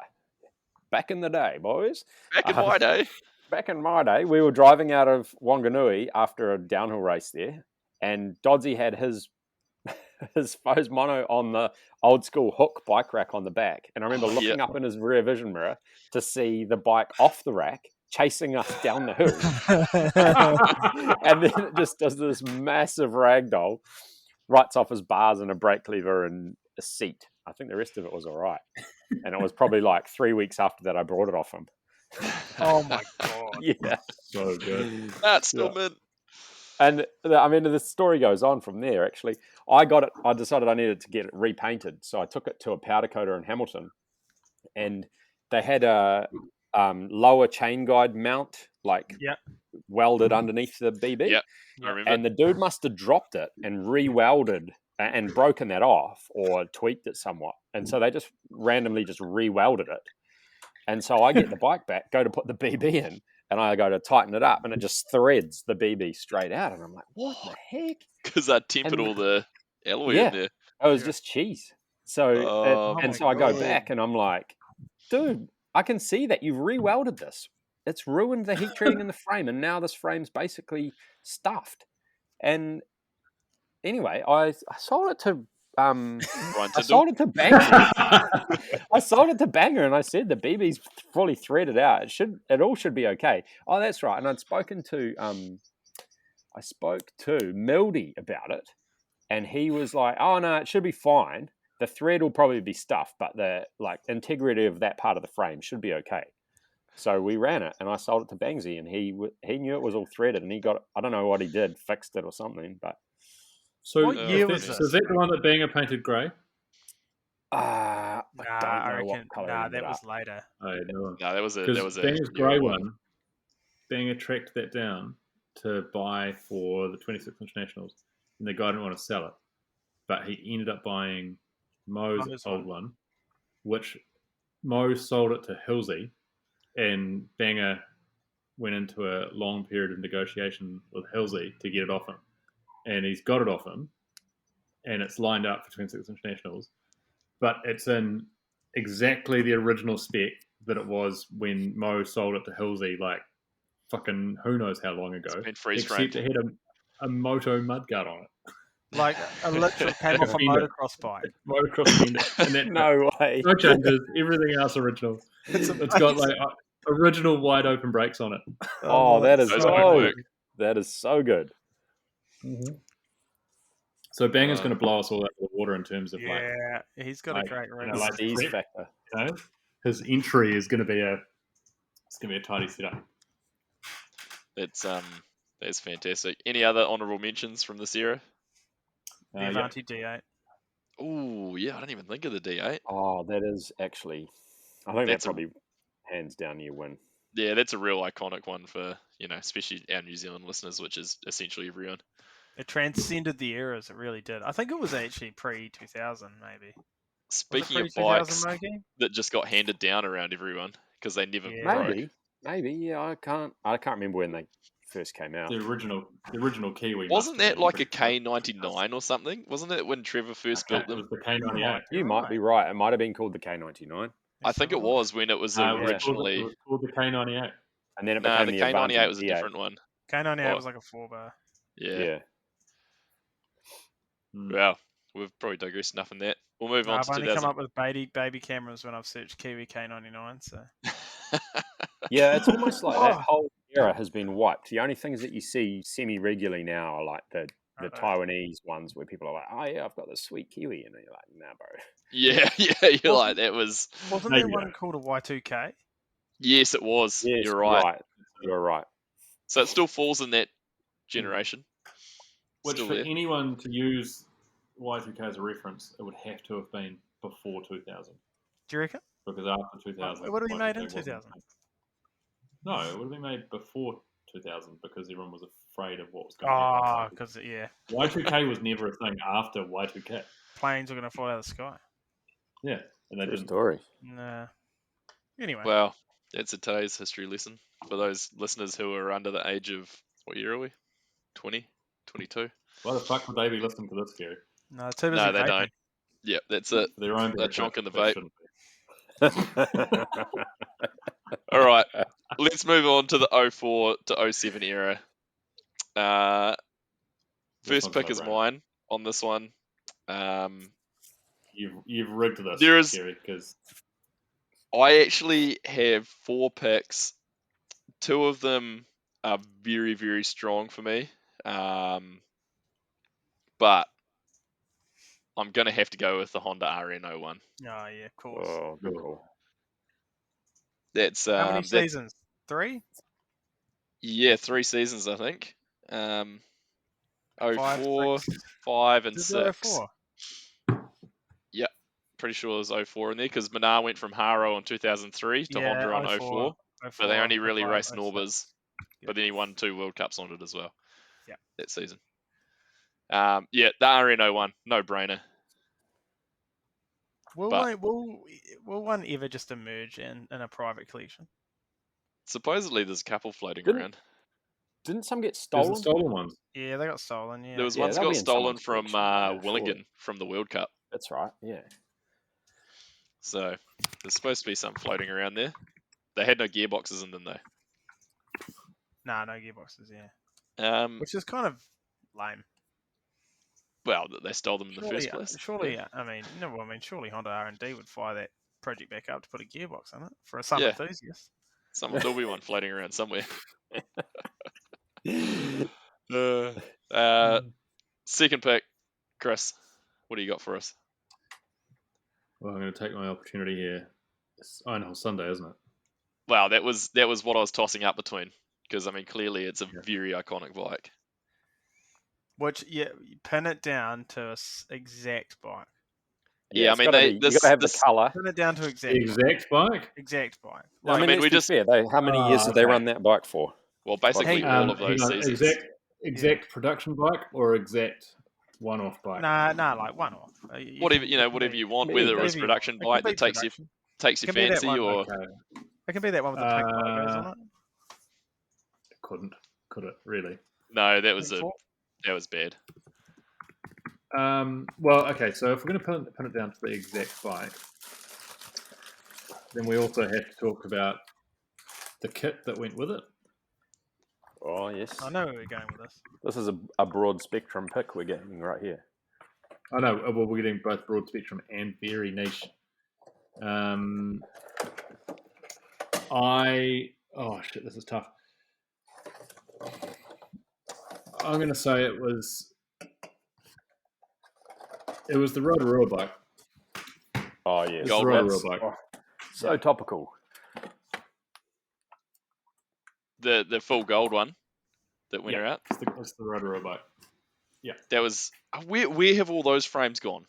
back in the day, boys. Back in my day. Back in my day, we were driving out of Wanganui after a downhill race there, and Doddsy had his Foes mono on the old school hook bike rack on the back. And I remember looking up in his rear vision mirror to see the bike off the rack chasing us down the hill. And then it just does this massive ragdoll, writes off his bars and a brake lever and a seat. I think the rest of it was all right. And it was probably like 3 weeks after that I brought it off him. Oh my god. Yeah. So good. That's still Yeah. mint. And I mean, the story goes on from there. Actually, I decided I needed to get it repainted, so I took it to a powder coater in Hamilton, and they had a lower chain guide mount, like Yep. welded underneath the BB. Yep, I Yep. remember. And the dude must have dropped it and re-welded and broken that off or tweaked it somewhat. And so they just randomly just re-welded it. And so I get the bike back, go to put the BB in, and I go to tighten it up, and it just threads the BB straight out. And I'm like, what the heck? Because I tempered And- all the alloy Yeah. in there. It was Yeah. just cheese. So Oh and my so I go God. back and I'm like, dude, I can see that you've re-welded this. It's ruined the heat treating in the frame, and now this frame's basically stuffed. And anyway, I sold it to Ryan I Tyndall. sold it to Banger. I sold it to Banger, and I said the BB's fully threaded out. It all should be okay. Oh, that's right. And I'd spoken to I spoke to Mildy about it, and he was like, "Oh no, it should be fine. The thread will probably be stuffed, but the integrity of that part of the frame should be okay." So we ran it, and I sold it to Bangsy, and he knew it was all threaded, and he got, I don't know what he did, fixed it or something, but So, What year if was that's- this? is that the one that Banger painted grey? I Nah, don't know I what reckon. colour Nah, he ended that was up. later. Oh, yeah, no. No, that was a Because Banger's newer grey one, Banger tracked that down to buy for the 26-inch Nationals, and the guy didn't want to sell it, but he ended up buying Mo's Mo's old one. one, which Mo sold it to Hilsey, and Banger went into a long period of negotiation with Hilsey to get it off him, and he's got it off him, and it's lined up for 26-inch Nationals, but it's in exactly the original spec that it was when Mo sold it to Hilsey, like fucking who knows how long ago. It's been freeze Except framed. it had a Moto mudguard on it. Like a literal came off a Fender. motocross bike. Motocross fender. And that, No way. no changes. Everything else original. It's got like original wide open brakes on it. Oh, that is Those so won't work. That is so good. So Banger's going to blow us all out of the water in terms of like, Yeah, he's got like, a great you rig. know, like Ease prep, factor. you know? His entry is going to be a tidy setup. That's fantastic. Any other honourable mentions from this era? The Yeah. Avanti D8. Oh yeah, I didn't even think of the D8. Oh, that is actually, I think That's that's probably hands down your win. Yeah, that's a real iconic one for, especially our New Zealand listeners, which is essentially everyone. It transcended the eras. It really did. I think it was actually pre 2000, maybe. Speaking of pre bikes 2000 Mogi? that just got handed down around everyone because they never Yeah. broke. Maybe. Yeah, I can't remember when they first came out. The original Kiwi. Wasn't must that have like a been- K99 or something? Wasn't it when Trevor first built It was them? the K98. You might be right. It might have been called the K99, I think it was when it was It was originally. called the K98. and then it No, became the the K98 Avanti was a D8. different one. K98 What? was like a 4-bar. Yeah. Yeah. Well, we've probably digressed enough in that. We'll move on I've to only 2000. come up with baby cameras when I've searched Kiwi K99. So Yeah, it's almost like that Oh. whole era has been wiped. The only things that you see semi-regularly now are like the Right. Taiwanese ones where people are like, "Oh yeah, I've got this sweet kiwi," and you're like, "Nah, bro." Yeah, you're like, that was. wasn't Maybe there one called a Y2K? Yes, it was. Yes, You're right. You're right. So it still falls in that generation. Which Still for there. anyone to use Y2K as a reference, it would have to have been before 2000. Do you reckon? Because after 2000... It would have been made in Y2K wasn't 2000. a thing. No, it would have been made before 2000 because everyone was afraid of what was going to Oh, happen. because yeah, Y2K was never a thing after Y2K. planes are going to fall out of the sky. Yeah, and they True didn't. story. Nah. Anyway, Well, that's a today's history lesson for those listeners who are under the age of, what year are we? 20? 22? Why the fuck would they be listening to this, Gary? no, too busy No, they vaping. don't. Yep, that's it. For their own They're benefit, chonking the they vape. shouldn't be. All right, let's move on to the 04 to 07 era. This First one's pick is no-brainer. mine on this one. You've rigged this, There is- Gary, because I actually have 4 picks. 2 of them are very, very strong for me. But I'm going to have to go with the Honda RN01. Oh yeah, of course. Oh, good call. That's How many that's seasons? 3? Yeah, 3 seasons, I think. 04, 6. 5, and Is there 6. 4? Yeah, pretty sure there's 04 in there because Manar went from Haro in 2003 to Honda on 04. But they only really 05, raced 06. Norbers. Yeah. But then he won 2 World Cups on it as well. Yeah. That season. Yeah, the RN01, no brainer. Will But- one ever just emerge in a private collection? Supposedly there's a couple floating Didn't- around. Didn't some get There's stolen? the stolen ones. Yeah, they got stolen. Yeah. There was Yeah, ones they'll got be in stolen someone's from collection, yeah, sure. Willingen from the World Cup. That's right. Yeah. So there's supposed to be some floating around there. They had no gearboxes in them though. Nah, no gearboxes. Yeah, which is kind of lame. Well, they stole them in the first place. Surely, surely Honda R&D would fire that project back up to put a gearbox in it for some Yeah. enthusiast. There'll be one floating around somewhere. Second pick, Chris. What do you got for us? Well, I'm going to take my opportunity here. It's Ironhill Sunday, isn't it? Wow, that was what I was tossing up between because I mean clearly it's a very iconic bike. Which you pin it down to an exact bike. Yeah, I mean you got to have the colour. Pin it down to The exact. exact bike? Exact bike. I mean, we let's be just- fair. How many years did they okay. run that bike for? Well, basically Hey, all of those hang on, seasons. exact production bike or exact one-off bike? Nah, like one off. Whatever you want, Yeah, whether it whatever was you production want. It bike can that be takes your production. It can be that fancy, one, or Okay. It can be that one with the pink logos on it. It couldn't, could it, really? no, that was Before. bad. Well, okay, so if we're going to pin it down to the exact bike, then we also have to talk about the kit that went with it. Oh, yes. I know where we're going with this. This is a broad spectrum pick we're getting right here. I know, well, we're getting both broad spectrum and very niche. Oh shit, this is tough. I'm going to say it was the Rotorua bike. Oh, yes. It's Gold the Rotorua ones. bike. So topical. The full gold one that went Yeah. out. It's the Rotorua bike. That was where have all those frames gone?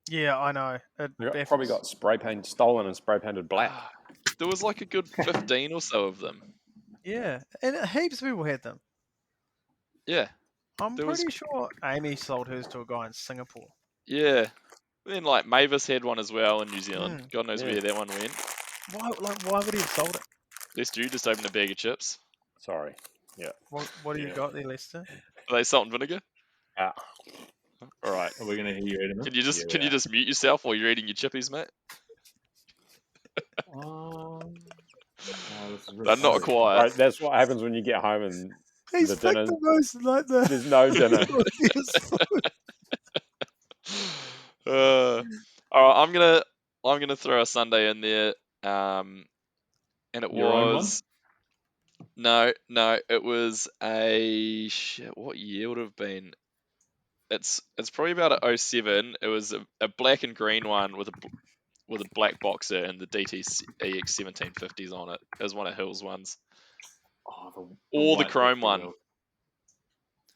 Yeah, I know. They probably got spray paint stolen and spray painted black. There was like a good 15 or so of them. Yeah, and heaps of people had them. Yeah, I'm There was- pretty sure Amy sold hers to a guy in Singapore. yeah. Then like Mavis had one as well in New Zealand. God knows Yeah. where that one went. Why would he have sold it? Lester, you just opened a bag of chips. Sorry. What do you Yeah. got there, Lester? Are they salt and vinegar? Ah. All right. Are we going to hear you eating them? Can you just Yeah, we are. mute yourself while you're eating your chippies, mate? This is really They're not hungry. quiet. Right, that's what happens when you get home and He's The picked dinner- the most like the. there's no dinner. All right, I'm gonna throw a Sunday in there. And it Your own one? was no, it was a shit. What year would it have been? It's probably about a 07. It was a black and green one with a black boxer and the DT EX 1750s on it. It was one of Hill's ones. Oh, Or the white chrome Victor one. Wheel.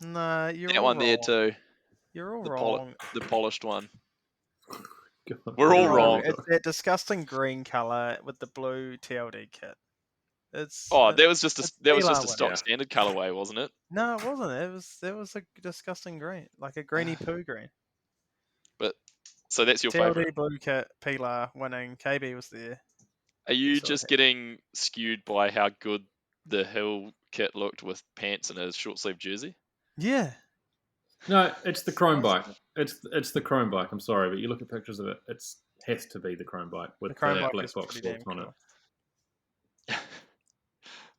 Nah, you're That all one there wrong. too. You're all The wrong. The polished one. God. We're all You're wrong. It's that disgusting green color with the blue TLD kit. It's Oh, that was just it's a Pilar stock one. Yeah. standard colorway, wasn't it? No, it wasn't. It was a disgusting green, like a greeny poo green. So that's your TLD favorite. blue kit, Pilar winning. KB was there. Are you sort of just have- getting skewed by how good the Hill kit looked with pants and a short sleeve jersey? Yeah. No, it's the chrome bike. It's the chrome bike. I'm sorry, but you look at pictures of it. It's has to be the chrome bike with The chrome the bike black is box pretty damn sports on it. cool.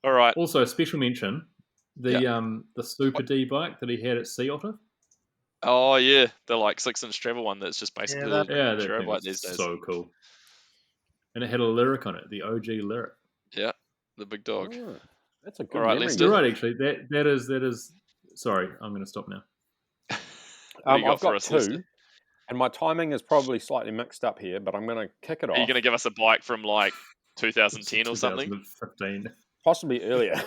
All right. Also, a special mention: the Super D bike that he had at Sea Otter. Oh yeah, the like 6-inch travel one that's just basically that- a Yeah, that Enduro thing bike was these days. so cool. And it had a lyric on it, the OG lyric. Yeah, the big dog. Oh, that's a good All right, memory. let's You're do- right, actually. That is. Sorry, I'm going to stop now. What do you got I've for got us, two, Lester? and my timing is probably slightly mixed up here, but I'm going to kick it off. Are you going to give us a bike from like 2010 or something? 2015. possibly earlier.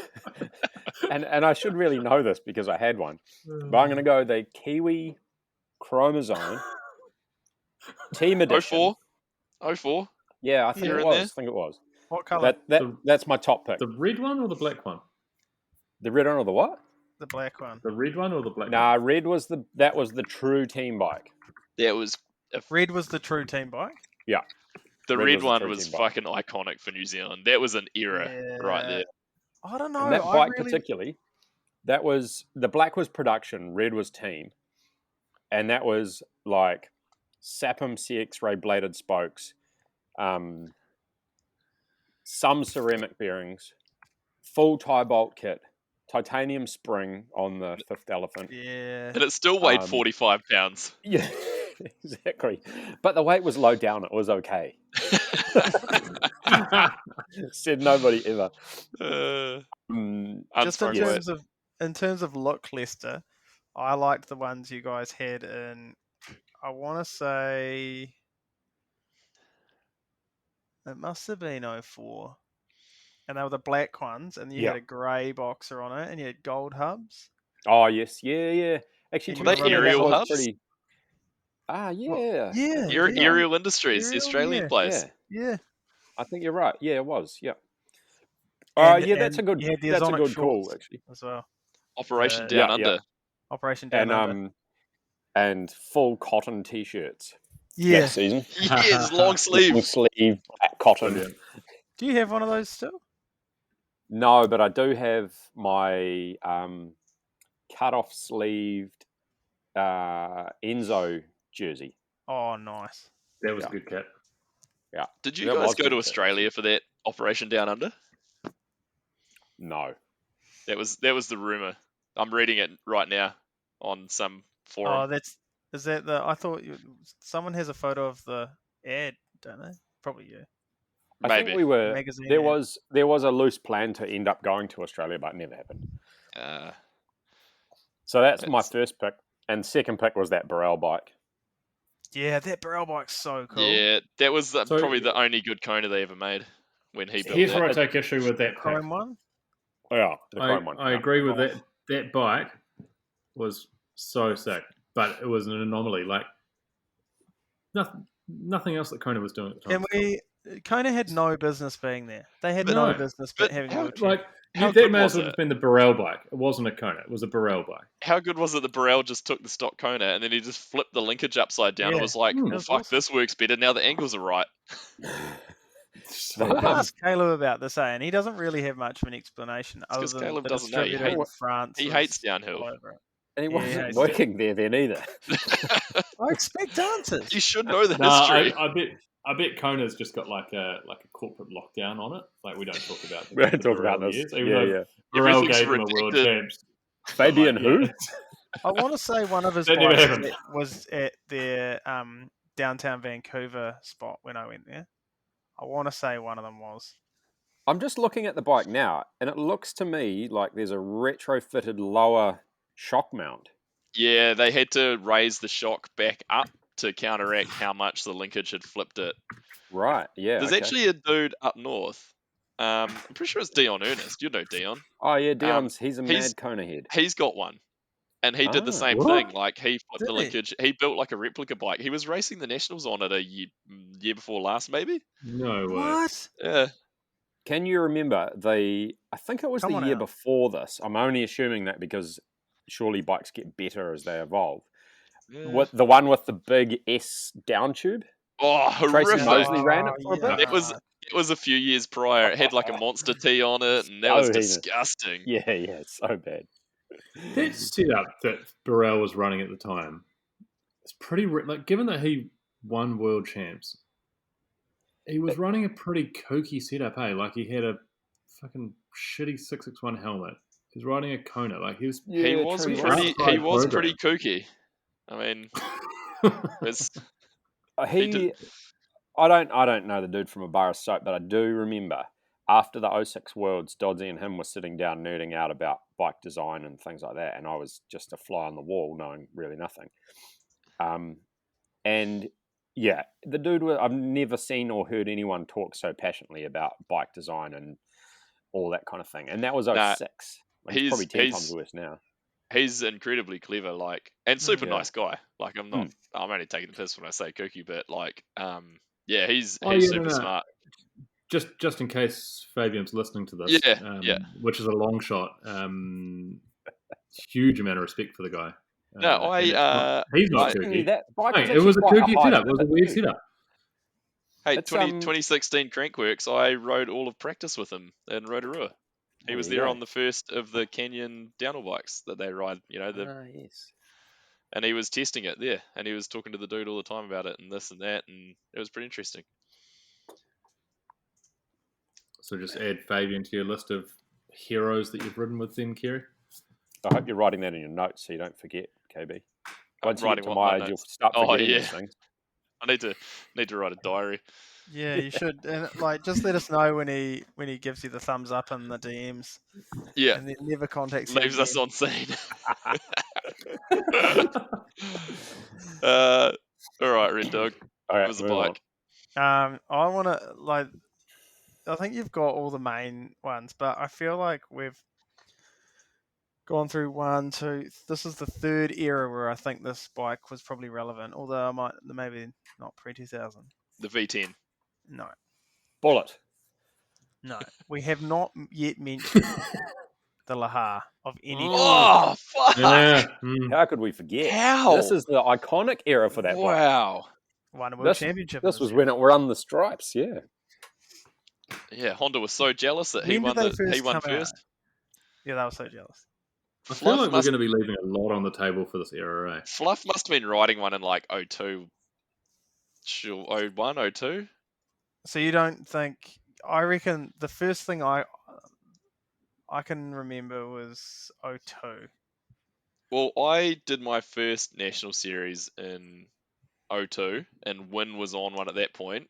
and I should really know this because I had one. But I'm going to go the Kiwi Chromosome Team Edition. 04? Yeah, I think You're it in was. there? I think it was. What colour? That's my top pick. The red one or the black one? The red one or the what? The black one. The red one or the black Nah, one? red was the true team bike. That was Red was the true team bike. Yeah. the Red red was the one true was team bike. fucking iconic for New Zealand. That was an era right there. I don't know. And that I bike really... particularly, that was the black was production, red was team, and that was like Sapum CX-ray bladed spokes, some ceramic bearings, full tie bolt kit, titanium spring on the fifth elephant. Yeah. And it still weighed 45 pounds. Yeah, exactly. But the weight was low down. It was okay. Said nobody ever. Just in terms of look, Lester, I liked the ones you guys had in. I want to say it must have been 04. And they were the black ones, and you had a grey boxer on it, and you had gold hubs. Oh yes, yeah. Actually, Were they aerial hubs? Pretty... Ah, yeah. Aerial Industries, the Australian place. Yeah. I think you're right. Yeah, it was. Yeah. That's a good. That's a good call, actually. As well. Operation Down Under. Yeah. Operation Down Under. And full cotton t-shirts. Yeah. That season. Yes, long sleeve. Long sleeve black cotton. Do you have one of those still? No, but I do have my cut-off sleeved Enzo jersey. Oh, nice. That was a good kit. Yeah. Did you guys go to Australia for that Operation Down Under? No. That was the rumor. I'm reading it right now on some forum. Oh, I thought someone has a photo of the ad, don't they? Probably you. I think we were. Magazine there was a loose plan to end up going to Australia, but it never happened. So that's my first pick, and second pick was that Burrell bike. Yeah, that Burrell bike's so cool. Yeah, that was probably the only good Kona they ever made when he built it. Here's where I take issue with that Chrome pick. one? Yeah, the Chrome one. I agree with that. That bike was so sick, but it was an anomaly. Like nothing else that Kona was doing at the time. Kona had no business being there. They had no business having a wheelchair. That may as well have been the Burrell bike. It wasn't a Kona. It was a Burrell bike. How good was it that Burrell just took the stock Kona and then he just flipped the linkage upside down and was like, this works better. Now the angles are right. I've asked Caleb about this, and he doesn't really have much of an explanation. Because Caleb doesn't know. He hates downhill. And he wasn't working there then either. I expect answers. You should know the history. I bet Kona's just got like a corporate lockdown on it. Like we don't talk about. We don't talk about this. Years, even though Burrell gave him a world champs. Fabian who? I want to say one of his bikes was at their downtown Vancouver spot when I went there. I want to say one of them was. I'm just looking at the bike now, and it looks to me like there's a retrofitted lower shock mount. Yeah, they had to raise the shock back up to counteract how much the linkage had flipped it. Right, yeah. There's actually a dude up north. I'm pretty sure it's Dion Ernest. You know Dion. Oh, yeah, he's a mad Kona head. He's got one. And he did the same thing. Like, he flipped the linkage. He built like a replica bike. He was racing the Nationals on it a year before last, maybe? No way. What? Yeah. Can you remember I think it was the year before this. I'm only assuming that because surely bikes get better as they evolve. Yeah. What the one with the big S down tube? Oh, horrific. Tracy Mosley ran it for a bit. It was a few years prior. It had like a Monster T on it, and that was disgusting. Yeah, it's so bad. That setup that Burrell was running at the time, it's pretty given that he won world champs, he was running a pretty kooky setup. Like he had a fucking shitty 661 helmet. He was riding a Kona. Like he was pretty kooky. I mean, I don't know the dude from a bar of soap, but I do remember after the 06 Worlds, Doddsy and him were sitting down nerding out about bike design and things like that, and I was just a fly on the wall knowing really nothing. And yeah, the dude, I've never seen or heard anyone talk so passionately about bike design and all that kind of thing. And that was Nah, 06. It's probably 10 times he's worse now. he's incredibly clever, like, and super Yeah. nice guy. Like, I'm only taking the piss when I say kooky, but like, yeah, he's Oh, yeah, super no. smart. Just in case Fabian's listening to this, Yeah. which is a long shot. Huge amount of respect for the guy. No, and he's not kooky. That bike was Hey, it was a actually quite kooky high setup. It was a pivot weird too. setup. Hey, It's, 2016 Crankworks, I rode all of practice with him in Rotorua. He was There you there go. on the first of the Canyon downhill bikes that they ride, Yes. and he was testing it there, and he was talking to the dude all the time about it and this and that, and it was pretty interesting. So just add Fabian to your list of heroes that you've ridden with them, Kerry. I hope you're writing that in your notes so you don't forget, KB. Once you writing get to what, my my age, you'll notes? start Oh, forgetting yeah. these things. I need to write a diary. Yeah, you should. And like, just let us know when he gives you the thumbs up in the DMs. Yeah, And then never contacts you leaves us again. on scene. All right, Red Dog. All It right, was a move on. bike. I want to like. I think you've got all the main ones, but I feel like we've gone through 1, 2. This is the third era where I think this bike was probably relevant. Although I might maybe not pre-2000. The V10. No, Bullet. we have not yet mentioned the Lahar of any. Oh, fuck! Yeah. How could we forget? How? This is the iconic era for that bike. Wow. Won a world championship. This was when it won the stripes, yeah. Yeah, Honda was so jealous that he When won did they he won first come out? first. Yeah, they were so jealous. I feel like we're must, going to be leaving a lot on the table for this era, eh? Fluff must have been riding one in like 02, 01, 02. So you don't think? I reckon the first thing I can remember was 02. Well, I did my first national series in 02, and Win was on one at that point.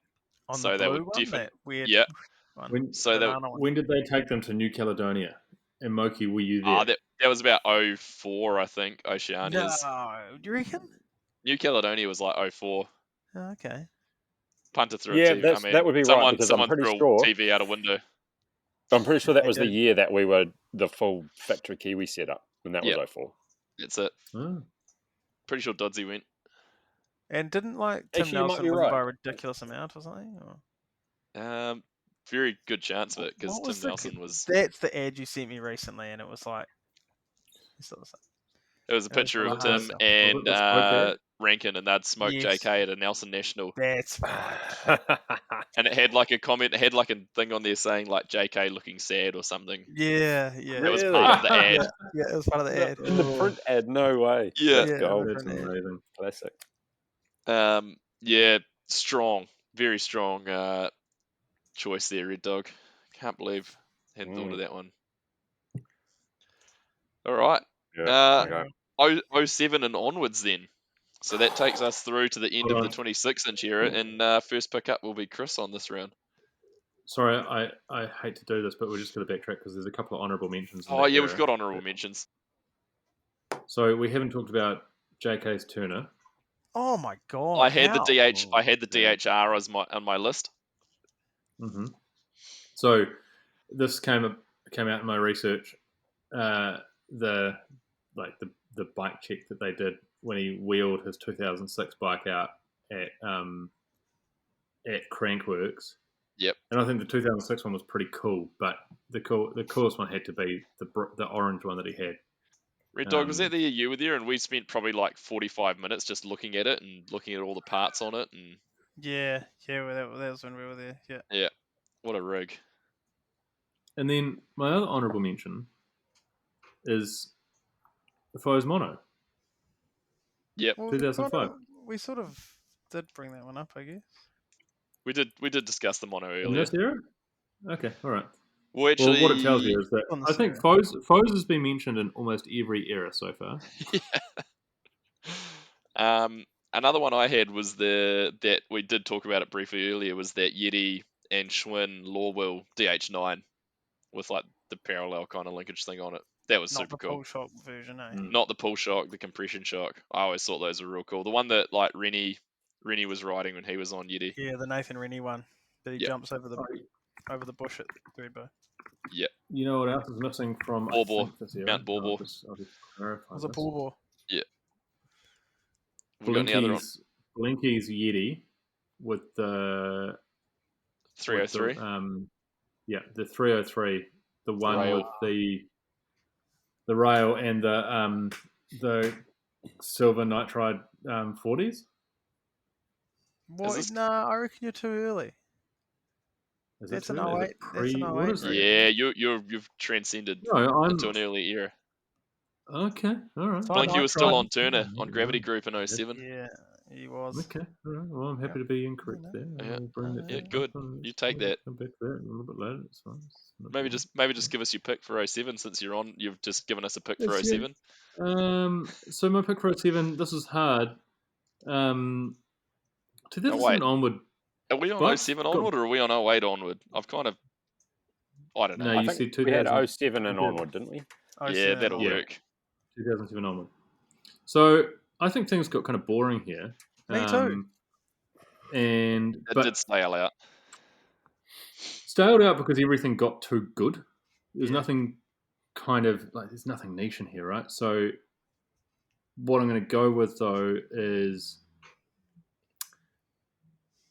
On So the they blue were one, different. that weird Yeah. one. When, So banana one. when did they take them to New Caledonia? And Moki, were you there? That was about 04, I think. Oceania's. No, do you reckon? New Caledonia was like 04. Oh, okay. Punter through Yeah, a TV. that would be right, because I'm someone pretty threw a sure- TV out a window. I'm pretty sure that was Okay. the year that we were the full factory Kiwi setup, and that was Yep. 04. That's it. Oh. Pretty sure Doddsy went. And didn't like Tim Actually, you might Nelson be win right. by a ridiculous amount or something? Or? Very good chance of it, because What was Tim the- Nelson was. That's the ad you sent me recently, and it was like. It was a It was picture from of the Tim Haas. and Was it the smoke Rankin, and they'd smoked Yes. JK at a Nelson National, That's right. and it had like a comment, it had like a thing on there saying like JK looking sad or something. Yeah. That was Really? part of the ad. Yeah, it was part of the ad. In the print ad, no way. Yeah. Let's go. That's Different ad. amazing. Classic. Yeah, strong, very strong choice there, Red Dog. Can't believe I hadn't thought of that one. All right. Yeah. Okay. 07 and onwards then. So that takes us through to the end of the 26-inch era, and first pickup will be Chris on this round. Sorry, I hate to do this, but we're just going to backtrack because there's a couple of honourable mentions. in Oh that yeah, we've era. got honourable mentions. So we haven't talked about JK's Turner. Oh my god! I had how? the DH. I had the DHR as on my list. Mm-hmm. So this came out in my research. The bike check that they did when he wheeled his 2006 bike out at Crankworks. Yep. And I think the 2006 one was pretty cool, but the coolest one had to be the orange one that he had. Red Dog, was that the year you were there? And we spent probably like 45 minutes just looking at it and looking at all the parts on it. And Yeah, that was when we were there. Yeah. yeah, what a rig. And then my other honourable mention is the Foes Mono. Yep, Well, 2005. we sort of did bring that one up, I guess. we did discuss the mono In earlier. this era? Okay, all right. Well, actually, Well, what it tells you is that On the I think Sierra. Foes has been mentioned in almost every era so far. Another one I had was that we did talk about it briefly earlier, was that Yeti and Schwinn Lawwell DH9 with like the parallel kind of linkage thing on it. That was Not super the cool. pull shock version, eh? Mm. Not the pull shock, the compression shock. I always thought those were real cool. The one that like Rennie was riding when he was on Yeti. Yeah, the Nathan Rennie one. That he Yep. jumps over the bush at Threadbow. You know what else is missing from Bawbaw. I think this era? Mount Bawbaw. I'll just clarify Was a this. Bawbaw. We got any other on Blinky's Yeti with the 303? The 303, the one rail. with the rail and the silver nitride 40s. What? this- No, I reckon you're too early. Is That's it an two? Is 08. it That's an what 08. is it? Yeah, you've transcended No, I'm into an early era. okay. All right. Fine. Blinky was still Nitride. on Turner on Gravity Group in 07. Yeah, he was. Okay. All right. Well, I'm happy to be incorrect there. Yeah. I'll bring that Yeah, back good. up and You take that. Come back to that a little bit later. It's fine. It's not a Maybe problem. just give us your pick for 07 since you're on. You've just given us a pick for Yes, yeah. 07. So my pick for 07. This is hard. 2007 wait. onward. Are we on Bucks 07 got- onward or are we on 08 onward? I don't know. No, I you think see we had 2000 07 and onward, didn't we? Yeah, that'll Yeah. work. 2007 onward. So I think things got kind of boring here. Me too. And It did stale out. staled out because everything got too good. There's Yeah. nothing there's nothing niche in here, right? So what I'm going to go with though is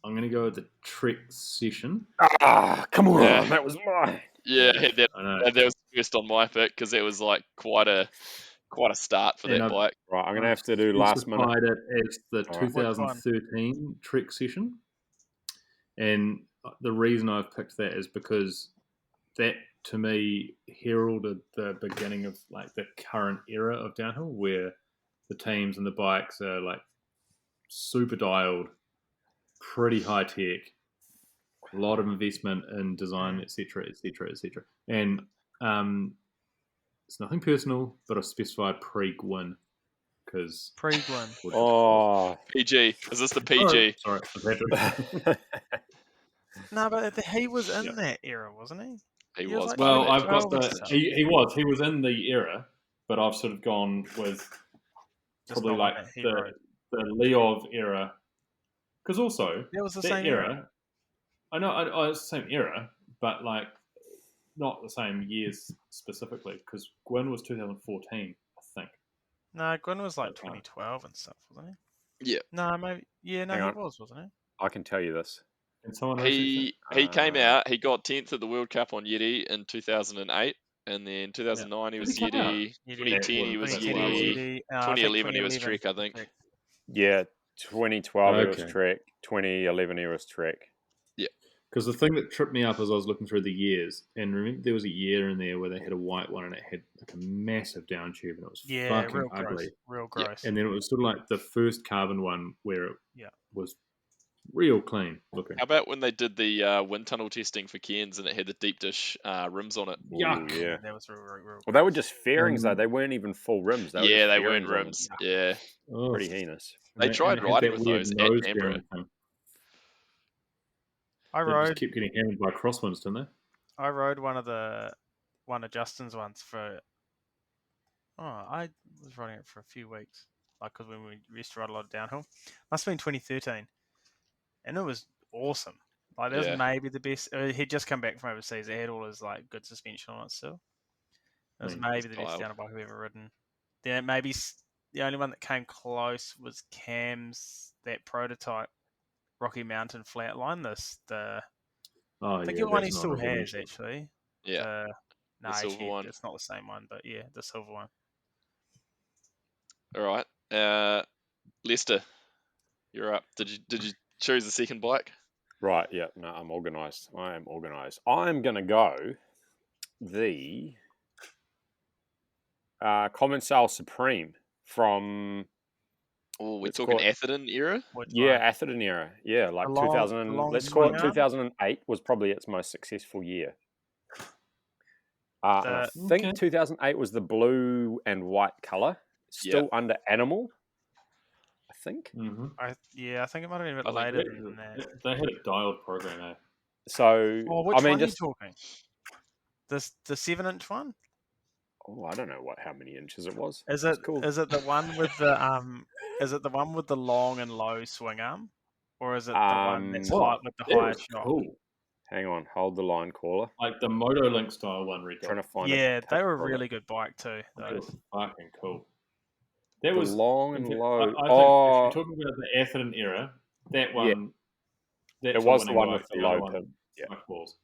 I'm going to go with the Trek session. Ah, come on, Yeah. that was mine. Yeah, that I know. was first on my pick because it was like quite a start for And that I've- bike. Right, I'm gonna have to do last minute. Specified it as the All right. 2013 Trek session, and the reason I've picked that is because that to me heralded the beginning of like the current era of downhill, where the teams and the bikes are like super dialed, pretty high tech, a lot of investment in design, etc., etc., etc. And it's nothing personal, but I've specified pre-Gwyn because Pre-Gwyn. Oh, PG. Is this the PG? Sorry, Patrick. No, but he was in that era, wasn't he? He He was was. like- Well, Yeah, I've got 12 the. and stuff. He was in the era, but I've sort of gone with Just probably not like that he the wrote. Leov era, because also It was the that same era. I know it's the same era, but like not the same years specifically, because Gwyn was 2014, I think. No, Gwyn was like Okay. 2012 and stuff, wasn't Yeah. he? No, maybe. Yeah, no, Hang he on. was, wasn't he? I can tell you this. Can someone He came Uh, out. He got 10th at the World Cup on Yeti in 2008, and then 2009 he Did was he come out? Yeti. Yeti. 2010 he was 2010 he was Yeti. Yeti. 2011 he was Trek, I think. Trek. Yeah, 2012 it was Okay. Trek. 2011 it was Trek. Because the thing that tripped me up as I was looking through the years, and remember there was a year in there where they had a white one and it had like a massive down tube and it was Yeah, fucking real ugly. gross. Real gross. And then it was sort of like the first carbon one where it Yeah. was real clean looking. How about when they did the wind tunnel testing for Cairns and it had the deep dish rims on it? Ooh, Yuck. yeah. That was real. Well, they were just fairings though. Um, They weren't even full rims. They were Yeah, just they weren't fairings on them. rims. Yeah. Oh, Pretty heinous. They and tried and it had riding that with weird those at nose Canberra. bearing thing. I They just rode. kept getting hammered by crosswinds, didn't they? I rode one of Justin's ones for. Oh, I was riding it for a few weeks, like because when we used to ride a lot of downhill. Must have been 2013, and it was awesome. Like that Yeah. was maybe the best. He'd just come back from overseas. It had all his like good suspension on it still. It was Mm, maybe the best style. downhill bike I've ever ridden. Then maybe the only one that came close was Cam's that prototype Rocky Mountain Flatline. Oh, I think yeah, the one he that's still not a heavy has shit. actually. Yeah. No, silver actually, one. it's not the same one, but yeah, the silver one. All right. Lester, you're up. Did you choose the second bike? Right, yeah, no, I'm organised. I am organised. I'm going to go the Commensal Supreme from, Oh, we're It's talking called- Atherton era. Which yeah, one? Atherton era. Yeah, like The long- 2000, the long let's call it swing arm? 2008 was probably its most successful year. And I The- think Okay. 2008 was the blue and white colour, still under Animal, I think. Mm-hmm. I think it might have been a bit I think later than that. They had a dialed program, eh? So, Oh, which I mean, one just, are you talking? The 7-inch one? oh, I don't know how many inches it was. Is It's it cool. is it the one with the is it the one with the long and low swing arm, or is it the one that's Um, high with the That higher was shock? cool. Hang on, hold the line, caller. Like the MotoLink style one, Rico. Trying to find Yeah, a they were a picture of really it. good bike too. They were Those. fucking cool. That The was long and I low. think if Oh, you're talking about the Atherton era, that Yeah. one. That's it a was the winning one bike, with the the other low one, pin. Yeah. fuck balls.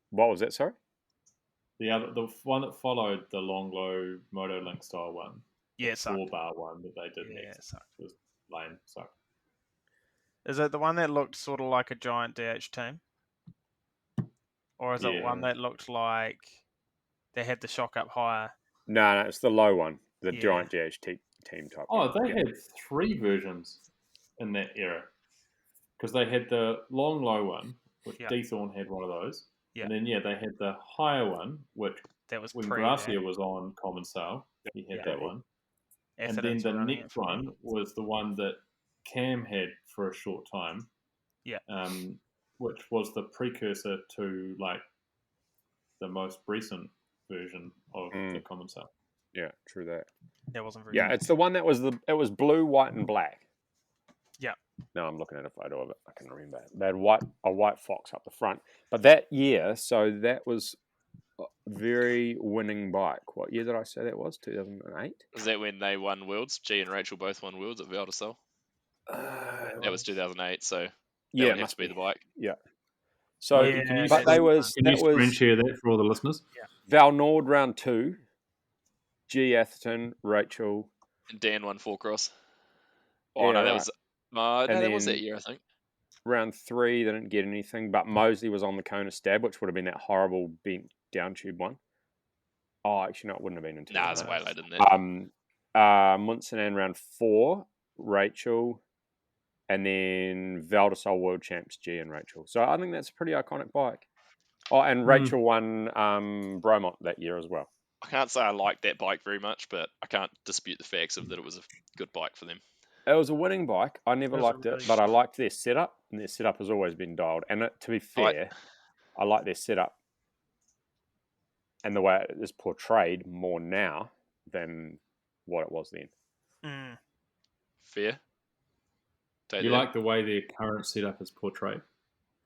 What was that? Sorry. The one that followed the long low MotoLink style one, Yeah, the sucked. 4-bar one that they did Yeah, next, sucked. was lame. Sucked. Is it the one that looked sort of like a giant DH team? Or is it one Yeah. that looked like they had the shock up higher? No, it's the low one, the Yeah. giant GHT team type. Oh, one. they Yeah. had 3 versions in that era. Because they had the long low one, which Yeah. D-Thorn had one of those. Yeah. And then, they had the higher one, which That was when pre Gracia that. was on Common Sale, he had Yeah. that one. And Atherton's then were the running it next for me. one was the one that Cam had for a short time. Yeah. Which was the precursor to like the most recent version of the Common Sale. Yeah, true that. That wasn't very Yeah, good. it's the one that was it was blue, white, and black. Yeah. No, I'm looking at a photo of it. I can remember. They had a white fox up the front. But that year, so that was a very winning bike. What year did I say that was? 2008? Is that when they won Worlds? G and Rachel both won Worlds at Valdesol? That was 2008, so that Yeah, would it have must to be the bike. Yeah. So, Yeah, Can you, but that's they was can you that screen was share that for all the listeners? Val Nord round 2, G Atherton, Rachel, And Dan won 4 cross. Oh, no, Yeah, that right. was... no, that was then- that year, I think. round 3 they didn't get anything, but Mosley was on the Kona Stab, which would have been that horrible bent down tube one. Oh, actually, no, it wouldn't have been until Nah, it's way later than that. Munson round 4, Rachel, and then Valdesol World Champs, G and Rachel. So I think that's a pretty iconic bike. Oh, and Rachel won Bromont that year as well. I can't say I liked that bike very much, but I can't dispute the facts of that it was a good bike for them. It was a winning bike. I never It was a liked it, really but I good- liked their setup, and their setup has always been dialed. And to be fair, I like their setup and the way it is portrayed more now than what it was then. Mm. Fair? Take You that. like the way their current setup is portrayed?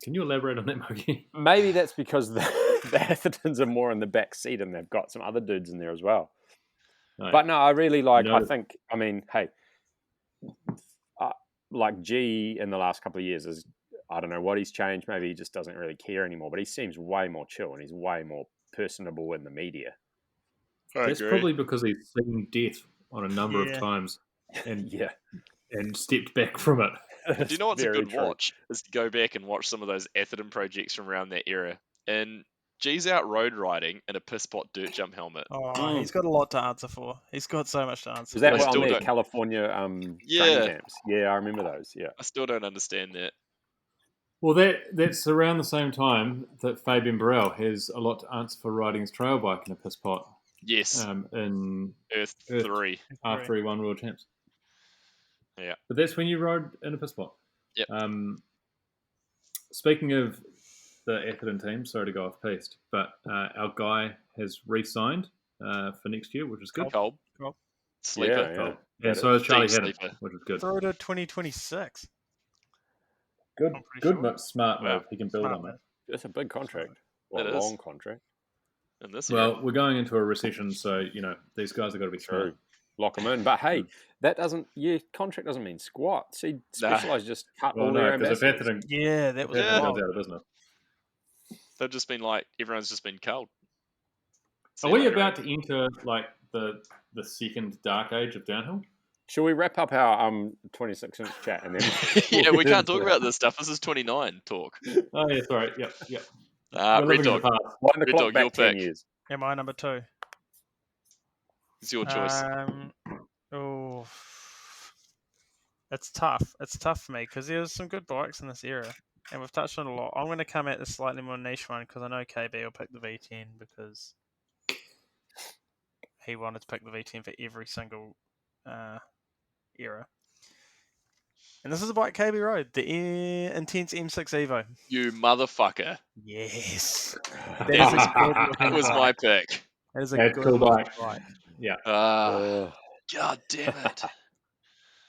Can you elaborate on that, Mogi? Maybe that's because the Athertons are more in the back seat and they've got some other dudes in there as well. No. But no, I really like, No. I think, I mean, hey, like G in the last couple of years is, I don't know what he's changed. Maybe he just doesn't really care anymore, but he seems way more chill and he's way more personable in the media. That's probably because he's seen death on a number of Yeah. times and Yeah. and stepped back from it. Do you know what's a Very good true. watch? Is to go back and watch some of those Atherton projects from around that era. And G's out road riding in a piss pot dirt jump helmet. Oh, he's got a lot to answer for. He's got so much to answer Was that I for. still on their don't- California Yeah. training camps? Yeah, I remember those. Yeah. I still don't understand that. Well, that's around the same time that Fabian Burrell has a lot to answer for riding his trail bike in a piss pot Yes, in Earth Earth. 3. after he won World Champs. Yeah. But that's when you rode in a piss pot. Yep. Speaking of the Atherton team, sorry to go off piste, but our guy has re-signed for next year, which is good. Cold. Cold. Sleeper. Yeah. And That so is Charlie Deep Haddon, sleeper. which is good. Throw to 2026. Good, I'm pretty good, sure. but smart Wow. move. He can build Smart on that. move. It's a big contract. Well, It a is. long contract. In this Well, era. we're going into a recession, so these guys have got to be smart. True. Lock them in. But hey, that doesn't, your contract doesn't mean squat. See, Nah. Specialized just cut Well, all their no, because if ambassadors. Atherton, Yeah, that was Yeah. goes wild. out of business. They've just been like, everyone's just been cold. See Are you we later, about to enter like the second dark age of downhill? Shall we wrap up our 26-inch chat and then? Yeah, we can't talk about this stuff. This is 29 talk. Oh yeah, sorry. Yep. Red We're living in the Dog, past. Wind the Red clock Dog, your back 10 pick. years. Am I number 2? it's your choice. Oh, it's tough. It's tough for me because there's some good bikes in this era, and we've touched on a lot. I'm going to come at this slightly more niche one because I know KB will pick the V10 because he wanted to pick the V10 for every single era. And this is a bike KB rode, the Intense M6 Evo. You motherfucker. Yes, That that is a was, good that looking was bike. my pick. That is a That's good cool looking bike. bike. Ah, God damn it.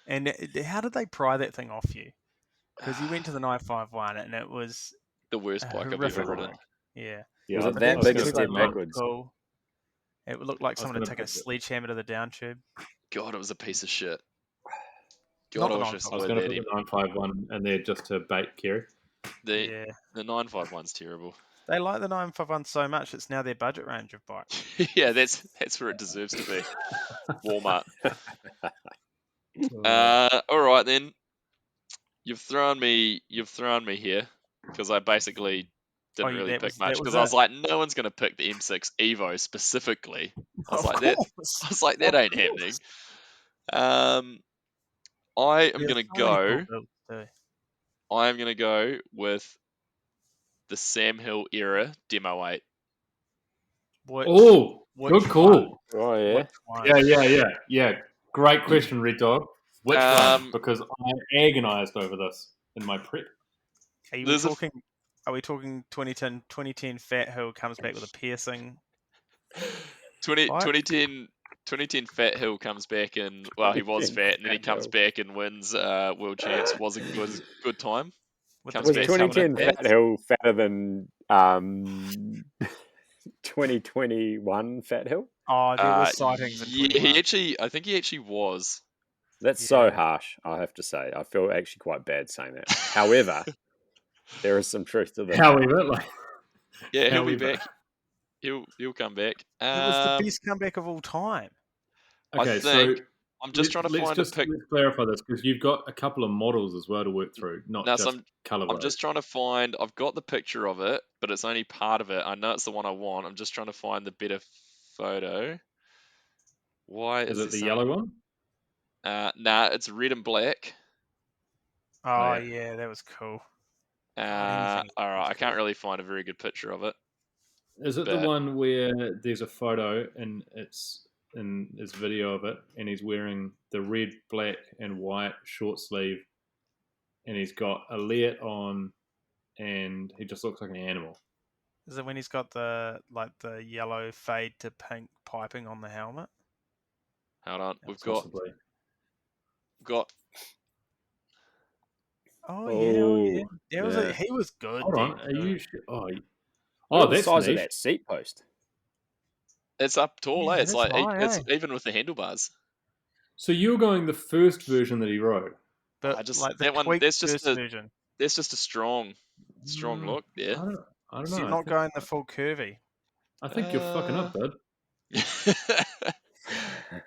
And how did they pry that thing off you? Because you went to the 951 and it was The worst bike I've ever horrific ridden. bike. Yeah. Was I it think that I was big a gonna step say mine. backwards? Cool. It looked like I was someone had gonna taken a pick it. sledgehammer to the down tube. God, it was a piece of shit. Not God, I the wish I 951. I was saw going to that. put the 951 in there just to bait Kerry. The Yeah. 951's terrible. They like the 951 so much, it's now their budget range of bike. Yeah, that's where it deserves to be. Walmart. Oh, All right then. You've thrown me here because I basically didn't really pick much because I was like, no one's going to pick the M6 Evo specifically. I was like, that ain't happening. I am going to go with the Sam Hill era Demo 8. oh, good call. Oh yeah. Yeah. Great question, Red Dog. Which one? Because I agonised over this in my prep. Are we talking 2010 Fat Hill comes back with a piercing? 2010 Fat Hill comes back and he was fat and then he comes back and wins world champs. Was a good time. Was 2010 Fat Hill fatter than 2021 Fat Hill? Oh, there was sightings in 21. I think he actually was. That's so harsh, I have to say. I feel actually quite bad saying that. However, there is some truth to that. He'll be back. He'll come back. It was the best comeback of all time. Okay, so I'm just trying to find let's clarify this because you've got a couple of models as well to work through, not just colorway. I'm just trying to find. I've got the picture of it, but it's only part of it. I know it's the one I want. I'm just trying to find the better photo. Why is it the yellow one? Nah, it's red and black. Oh yeah, that was cool. All right, I can't really find a very good picture of it. Is it the one where there's a photo and it's in his video of it, and he's wearing the red, black, and white short sleeve, and he's got a leot on, and he just looks like an animal? Is it when he's got the yellow fade to pink piping on the helmet? Hold on, we've got. Oh yeah. He was good. Hold on, are you? That's the size of that seat post. It's up tall, Yeah, It's like it's even with the handlebars. So you're going the first version that he rode, but that one. That's just version. That's just a strong look. Yeah. I don't know. So you're not going the full curvy. I think you're fucking up, bud.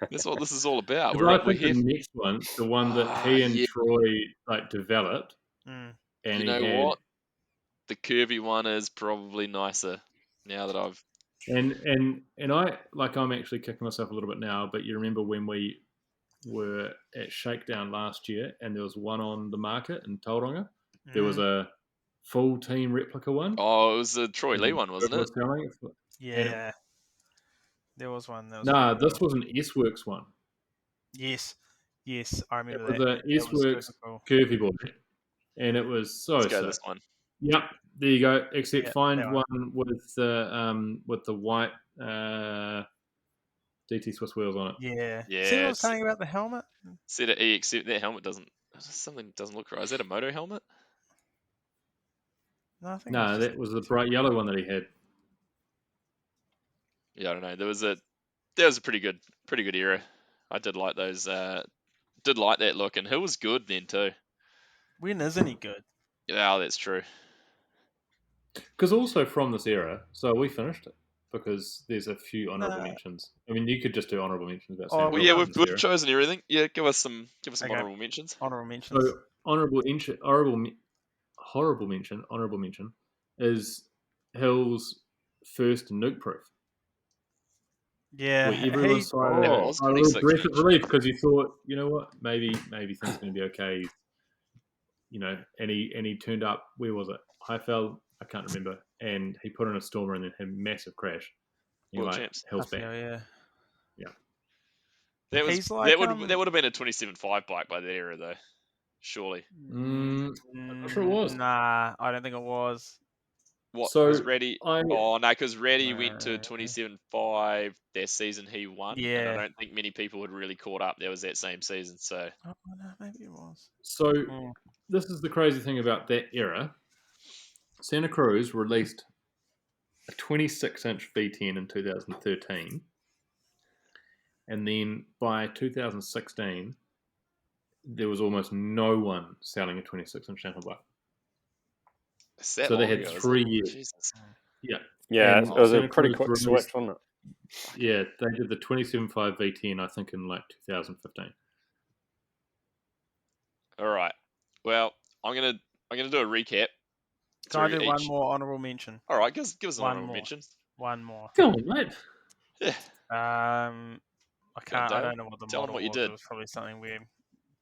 That's what this is all about. I think the next one, the one that he and Troy developed, and you know what? The curvy one is probably nicer now that I've. And I'm actually kicking myself a little bit now, but you remember when we were at Shakedown last year and there was one on the market in Tauranga? There was a full team replica one. Oh, it was the Troy Lee one, wasn't it? Yeah. There was one. This was an S-Works one. Yes, I remember that. It was an S-Works curvy boy, and it was so sick. This one. Yep, there you go. Except find one with the white DT Swiss wheels on it. Yeah. See what I was saying about the helmet? Except that helmet doesn't look right. Is that a moto helmet? No, that was the bright yellow one that he had. Yeah, I don't know. There was a pretty good era. I did like those. Did like that look, and Hill was good then too. When isn't he good? Yeah, that's true. Because also from this era, so we finished it because there's a few honourable mentions. I mean, you could just do honourable mentions about. Well, yeah, we've chosen everything. Yeah, give us some honourable mentions. Honourable mentions. So honourable mention is Hill's first nuke proof. Yeah, where everyone sighed a little breath of relief because he thought, you know what, maybe things are going to be okay. And he turned up. Where was it? Highfell. I can't remember. And he put in a stormer and then had a massive crash. World champs. Hill's back. Yeah. That would have been a 27.5 bike by that era though. Surely. I'm not sure it was. Nah, I don't think it was. Was Reddy? Because Reddy went to 27.5 that season he won. Yeah. And I don't think many people had really caught up. That was that same season. So. Oh no, maybe it was. So this is the crazy thing about that era. Santa Cruz released a 26-inch V10 in 2013, and then by 2016, there was almost no one selling a 26-inch downhill bike. Is that So they long had ago, is 3 it? years. Jesus. Yeah. Yeah, And it was a Santa pretty Cruz quick released- switch, wasn't it? Yeah, they did the 27.5 V10, I think, in like 2015. All right. Well, I'm gonna do a recap. Can I through do one each- more honourable mention? All right, give us an One honorable more. mention. One more. Go on, mate. Yeah. I can't. I Dale, don't know what the tell 'em model what you was. did. It was probably something weird.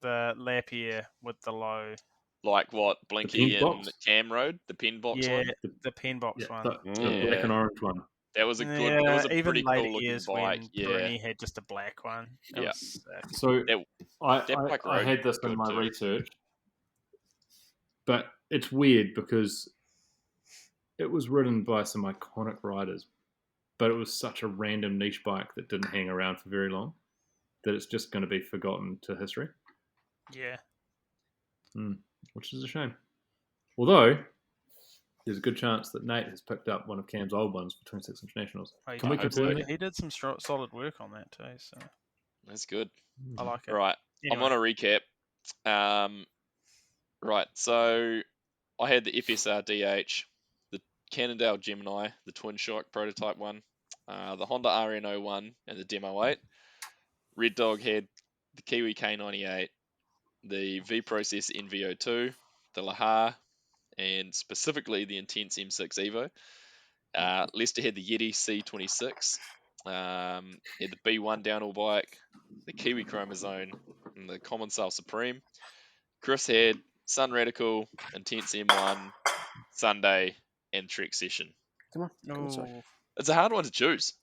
The Lapierre with the low. Like what? Blinky pin and box? Cam Road, the pin box Yeah, one. the pen box Yeah, one. the black and orange one. That was a good. It was a even pretty later cool looking years bike. when Yeah. Bruni had just a black one. It Yeah. was sick. So That bike I rode had this in good my too. research, but it's weird because it was ridden by some iconic riders, but it was such a random niche bike that didn't hang around for very long that it's just going to be forgotten to history, Yeah. which is a shame. Although there's a good chance that Nate has picked up one of Cam's old ones for 26-inch nationals. Oh, Can we hope so. confirm that? He did some solid work on that too, so That's good. I like it. Right. I'm Anyway. on a recap. Right. So I had the FSR DH, the Cannondale Gemini, the Twin Shock prototype one, the Honda RN01, and the Demo 8. Red Dog had the Kiwi K98, the V-Process NVO2, the Lahar, and specifically the Intense M6 Evo. Lester had the Yeti C26, had the B1 downhill bike, the Kiwi Chromazone, and the Common Sail Supreme. Chris had Sun Radical, Intense M1, Sunday, and Trek Session. Come on. Come on, sorry. Oh, It's a hard one to choose.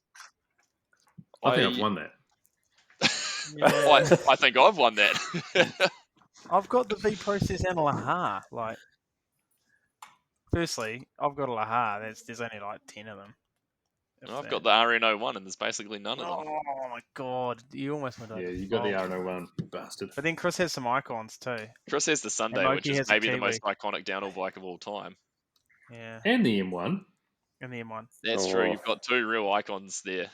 I think I've won that. yeah. I think I've won that. I've got the V-Process and a Lahar. Like, firstly, I've got a Lahar. There's only like 10 of them. if I've that. got the RN01 and there's basically none of them. Oh my god, you almost went over. Yeah, you got the Oh. RN01, you bastard. But then Chris has some icons too. Chris has the Sunday, Loki which is has a maybe the Kiwi. most iconic downhill bike of all time. Yeah, And the M1. and the M1. That's true. Oh. You've got two real icons there.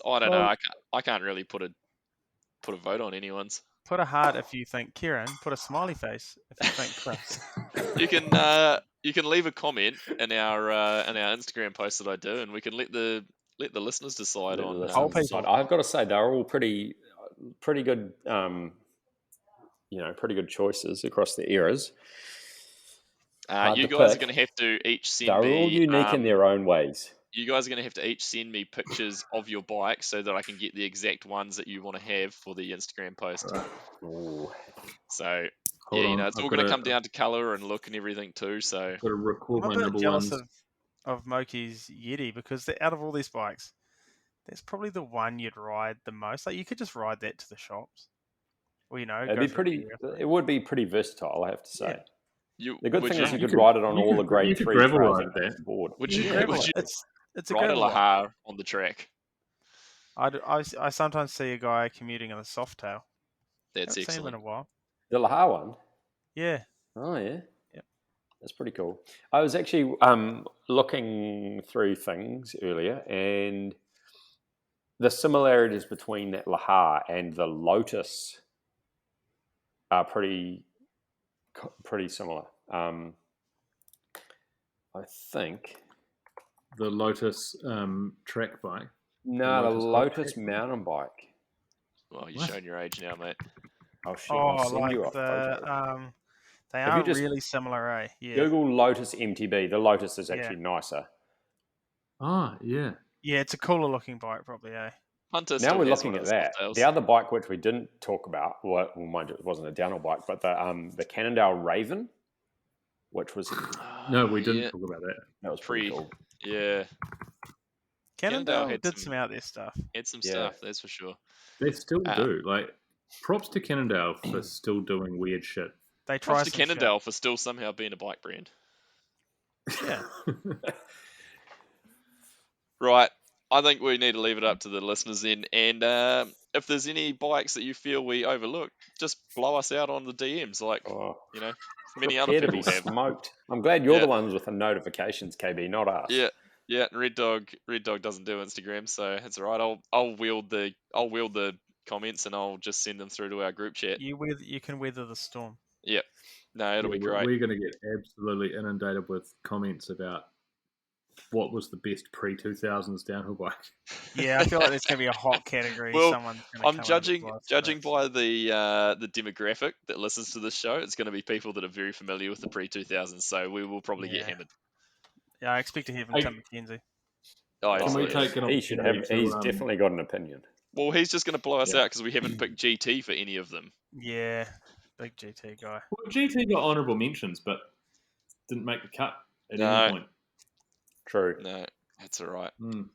I don't know. I can't really put a vote on anyone's. Put a heart if you think Kieran. Put a smiley face if you think Chris. You can leave a comment in our Instagram post that I do, and we can let the listeners decide on. Whole people. I've got to say they're all pretty good. Pretty good choices across the eras. Hard You to guys are pick. going to have to each send They're me. all unique in their own ways. You guys are going to have to each send me pictures of your bike so that I can get the exact ones that you want to have for the Instagram post. Right. Ooh. So Hold on, it's all I've going to gotta- come down to color and look and everything too. So Got to record I'm my a bit number jealous ones. of Moki's Yeti because out of all these bikes, that's probably the one you'd ride the most. Like you could just ride that to the shops. Well, It'd go be for a pretty. beer. It would be pretty versatile, I have to say. Yeah. The good would thing is you you could ride it on you all the could- grade you could 3 gravel trails ride across that. the board. would You you gravel would it. you It's a ride a gravel bike. Lahar on the track? I sometimes see a guy commuting on a Softail. That's Haven't seen him in excellent. a while. The Lahar one. Yeah. Oh yeah. Yep. That's pretty cool. I was actually looking through things earlier, and the similarities between that Lahar and the Lotus are pretty similar. I think. The Lotus track bike. No, the Lotus Lotus mountain bike. Well, you're What? showing your age now, mate. Oh shit! I'll Oh, send like you a the photo. they Have you are just- really similar, eh? Yeah. Google Lotus MTB. The Lotus is actually nicer. Ah, yeah. Yeah, it's a cooler looking bike, probably, eh? Hunter Now still we're has looking one at of the that. Softails. The other bike which we didn't talk about, well, mind you, it wasn't a downhill bike, but the Cannondale Raven, which was No, we didn't Yeah, talk about that. that was pretty Pre- cool. yeah, Cannondale had did some- some out there stuff. had some Yeah. stuff, that's for sure. They still Ah. do. Like, props to Cannondale for still doing weird shit. They try Props to some shit. Cannondale for still somehow being a bike brand. Yeah. Right. I think we need to leave it up to the listeners then. And if there's any bikes that you feel we overlooked, just blow us out on the DMs. Like, Oh, Many other Prepare to people be have. smoked. I'm glad you're Yeah. the ones with the notifications, KB, not us. Yeah. Yeah, Red Dog doesn't do Instagram, so it's all right. I'll wield the comments and I'll just send them through to our group chat. You can weather the storm. Yep. No, it'll be great. We're going to get absolutely inundated with comments about what was the best pre-2000s downhill bike. Yeah, I feel like there's going to be a hot category. Well, Someone's gonna I'm come judging under the judging fire. by the demographic that listens to this show. It's going to be people that are very familiar with the pre-2000s, so we will probably get Yeah. hammered. Yeah, I expect to hear from Hey. Tim McKenzie. Oh, Can we absolutely. take an He should have. opportunity He's to, definitely got an opinion. Well, he's just going to blow us Yeah. out because we haven't picked GT for any of them. Yeah, big GT guy. Well, GT got honourable mentions, but didn't make the cut at No. any point. True. No, that's all right. Mm.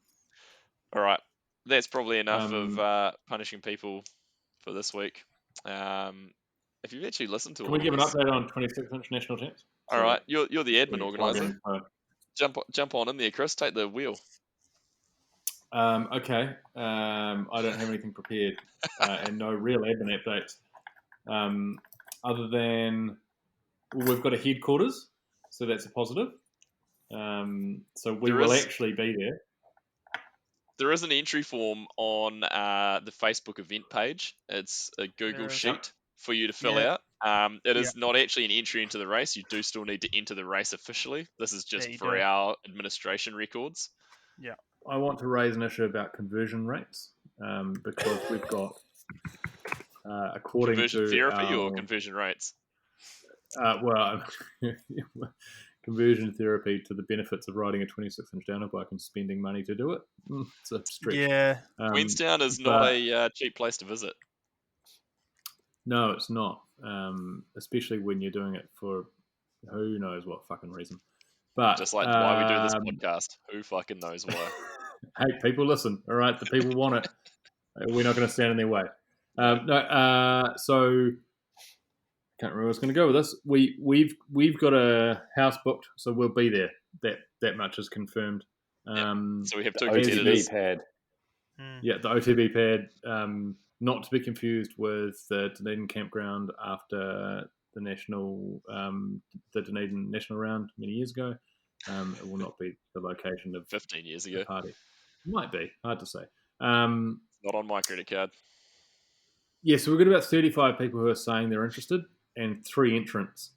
All right, that's probably enough Um, of punishing people for this week. If you've actually listened to Can all we give an of this, update on 26-inch national champs? all right, you're the admin We plug organizer. in for- Jump on in there, Chris. Take the wheel. Okay. I don't have anything prepared and no real admin updates. Other than we've got a headquarters, so that's a positive. So we There will is- actually be there. There is an entry form on the Facebook event page. It's a Google There is. sheet for you to fill Yeah. out. It is not actually an entry into the race. You do still need to enter the race officially. This is just you for do. our administration records. I want to raise an issue about conversion rates because we've got, according Conversion to therapy our, or conversion rates? conversion therapy to the benefits of riding a 26-inch downhill bike and spending money to do it. It's a stretch. Yeah, Queenstown is not but- a cheap place to visit. No, it's not. Especially when you're doing it for who knows what fucking reason. But Just like why we do this podcast. Who fucking knows why? hey, people listen. All right, the people want it. We're not going to stand in their way. So can't remember where I was going to go with this. We've got a house booked, so we'll be there. That much is confirmed. So we have two OTB competitors. pad. Yeah, the OTB pad, not to be confused with the Dunedin campground after the the Dunedin national round many years ago. It will not be the location of 15 years the ago. party. Might be, hard to say. Not on my credit card. Yeah, so we've got about 35 people who are saying they're interested and 3 entrants.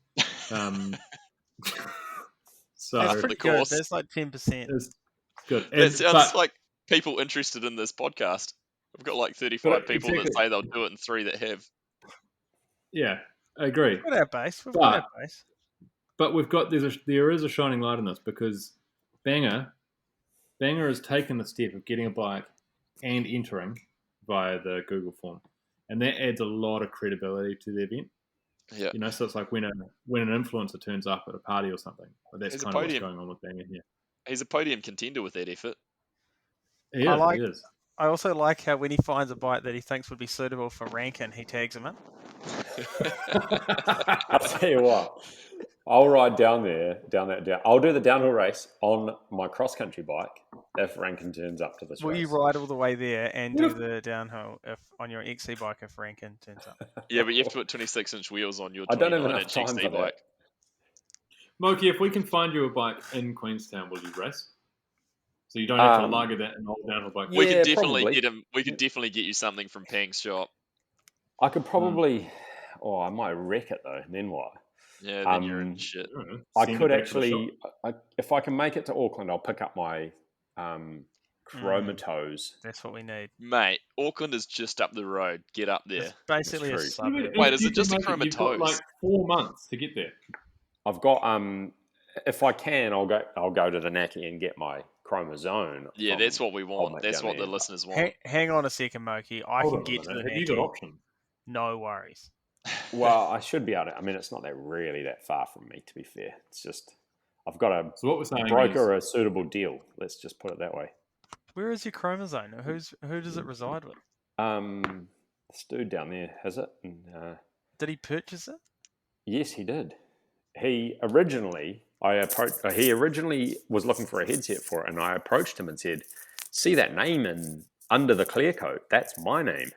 So that's the pretty good. course. That's like 10%. it's good. That sounds but- like people interested in this podcast. We've got like 35 people that exactly. say they'll do it and 3 that have. Yeah, I agree. We've got our base. We've got But- our base. But there is a shining light in this because Banger has taken the step of getting a bike and entering via the Google form, and that adds a lot of credibility to the event. Yeah. You know, so it's like when an influencer turns up at a party or something. But that's There's a kind of what's podium. going on with Banger here. He's a podium contender with that effort. He I is, like- he is. I also like how when he finds a bike that he thinks would be suitable for Rankin, he tags him in. I'll tell you what. I'll ride down. I'll do the downhill race on my cross country bike if Rankin turns up to this Will race. you ride all the way there and do the downhill if on your XC bike if Rankin turns up? Yeah, but you have to put 26-inch wheels on your I don't have 29-inch enough time XC for that. bike. Moki, if we can find you a bike in Queenstown, will you race? So you don't have to lugger that an old downhill bike. We Yeah, could definitely probably. get him. We could definitely get you something from Pang's shop. I could probably. Oh, I might wreck it though. Then what? Yeah, then you're in Um, shit. I don't know, I send it could back to the actually, shop. if I can make it to Auckland, I'll pick up my Chromatos. That's what we need. Mate, Auckland is just up the road. Get up there. It's basically a true. suburb. Wait, is it just a You've got Chromatos? like 4 months to get there. I've got if I can, I'll go to the Naki and get my Chromazone. Yeah, from that's what we want. Old That's what the McDonald. listeners want. Hang on a second, Moki. I Hold can on a get to the minute. Have you got Naki. options? No worries. Well, I should be able to. I mean, it's not really that far from me, to be fair. It's just I've got to So what we're saying broker is, a suitable deal. Let's just put it that way. Where is your chromosome? Who does it reside with? This dude down there has it. And, Did he purchase it? yes, he did. He originally was looking for a headset for it, and I approached him and said, "See that name under the clear coat? That's my name."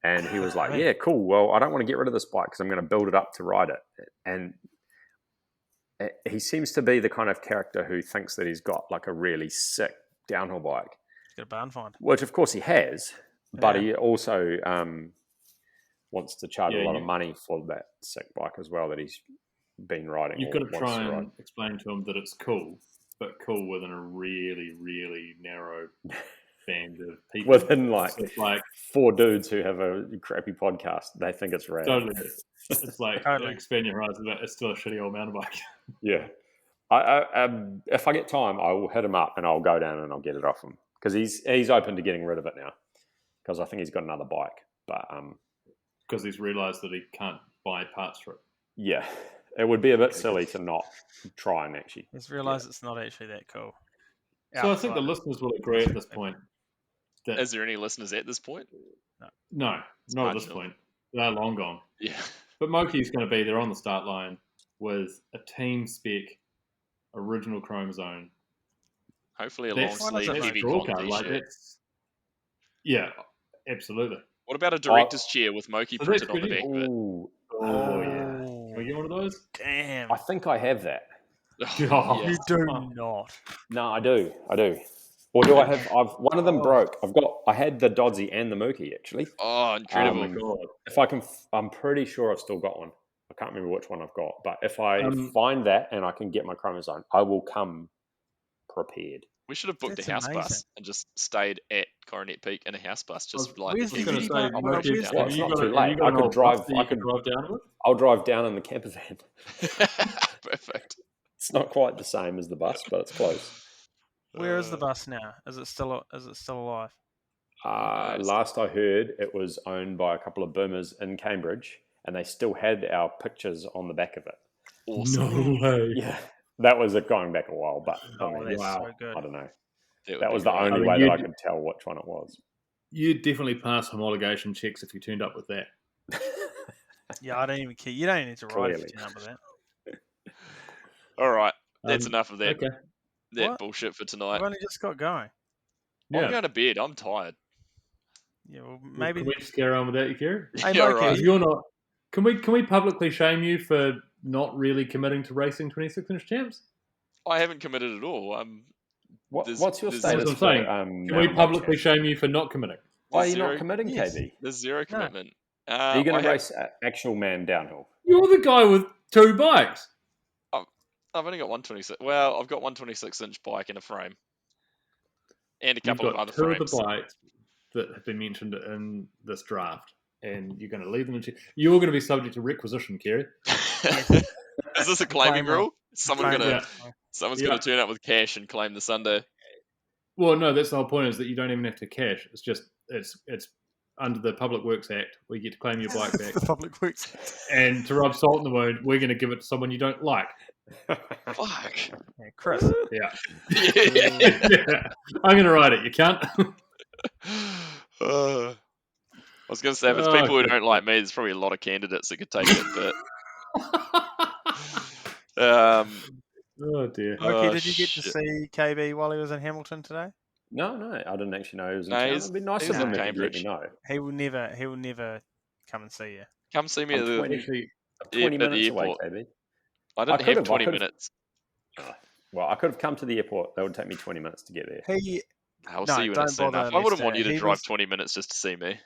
And he was like, Right. "Yeah, cool. Well, I don't want to get rid of this bike because I'm going to build it up to ride it." And he seems to be the kind of character who thinks that he's got like a really sick downhill bike, Get a barn find. which of course he has, but Yeah. he also wants to charge a Yeah, lot of money for that sick bike as well that he's been riding. You've or got to wants try ride. and explain to him that it's cool, but cool within a really, really narrow band of people. Within like So it's like 4 dudes who have a crappy podcast, they think it's rad. totally, it's like Totally. expand your horizons, but it's still a shitty old mountain bike. Yeah. If I get time, I will hit him up and I'll go down and I'll get it off him because he's open to getting rid of it now because I think he's got another bike. But Because he's realised that he can't buy parts for it. yeah, it would be a bit silly to not try and actually. Just realise it's not actually that cool. So I think the Outside. listeners will agree at this point that Is there any listeners at this point? no, not at this marginal. point. They're long gone. Yeah. But Moki's going to be there on the start line with a team spec original chromosome. Hopefully a long That's sleeve that's heavy draw quality card, like shirt. that's yeah, absolutely. What about a director's chair with Moki So printed that's on the pretty- back of it? Ooh, Oh yeah, can we get one of those? Damn. I think I have that. Oh, Yeah. You do not. No, I do. Or do I have? One of them broke. I had the Dodsey and the Mookie actually. Oh, Oh incredible. my god! If I can, I'm pretty sure I've still got one. I can't remember which one I've got, but if I find that and I can get my chromosome, I will come prepared. We should have booked That's a house amazing. bus and just stayed at Coronet Peak in a house bus, just like where's I was going to Did say, you- Moki, where's- Well, have it's you not got too a- have late. you got I an could old drive- bus that I you can could- drive down with. I'll drive down in the camper van. perfect. It's not quite the same as the bus, but it's close. Where is the bus now? Is it still alive? Nice. Last I heard, it was owned by a couple of boomers in Cambridge, and they still had our pictures on the back of it. Awesome. No way. Yeah, that was going back a while, but I Oh, mean, that's wow. so good. I don't know. That, That would was be the great. only I mean, way that I you'd- could tell which one it was. You'd definitely pass homologation checks if you turned up with that. Yeah, I don't even care. You don't even need to ride if you Clearly. turn up with that. All right, that's Um, enough of that Okay. What? bullshit for We've tonight. only just got going. I'm Yeah. going to bed. I'm tired. Yeah, well, Well, maybe. Can we just carry on without you, Kerry? Hey, Yeah, Moki, right. If you're not, can we publicly shame you for not really committing to racing 26-inch champs? I haven't committed at all. There's- What's your there's- status? That's what I'm for, Can we mountain bike publicly champs? shame you for not committing? Why are There's you not zero- committing, Yes. KB? There's zero commitment. Are you going I to have- race actual man downhill? You're the guy with 2 bikes. I've only got 126. Well, I've got 126-inch bike and a frame, and a You've couple of got other 2 frames. of the bikes that have been mentioned in this draft, and you're going to leave them in. You're going to be subject to requisition, Kerry. Is this a claiming Claim rule? Someone's Claim- gonna Yeah. someone's Yeah. gonna turn up with cash and claim the Sunday. Well, no, that's the whole point. Is that you don't even have to cash. It's just it's under the Public Works Act, we get to claim your bike back. the public works. And to rub salt in the wound, we're going to give it to someone you don't like. Fuck. Yeah, Chris. Yeah. Yeah. Yeah. I'm going to write it. You can't. I was gonna say if it's Oh, people who good. don't like me, there's probably a lot of candidates that could take it, but Oh dear. Moki, Oh, did you get to shit. see KB while he was in Hamilton today? No, I didn't actually know he was in No, town. he's- It'd be nice he's of him in if he'd let Cambridge. me know. He will never come and see you. come see me I'm at the. 20 Actually, I'm Yeah, 20 at the minutes away, airport. KB. I didn't could've- have 20 could've- minutes. Well, I could have come to the airport. That would take me 20 minutes to get there. He I'll No, see you when don't it's soon bother enough. I wouldn't next want day. you to He drive was- 20 minutes just to see me.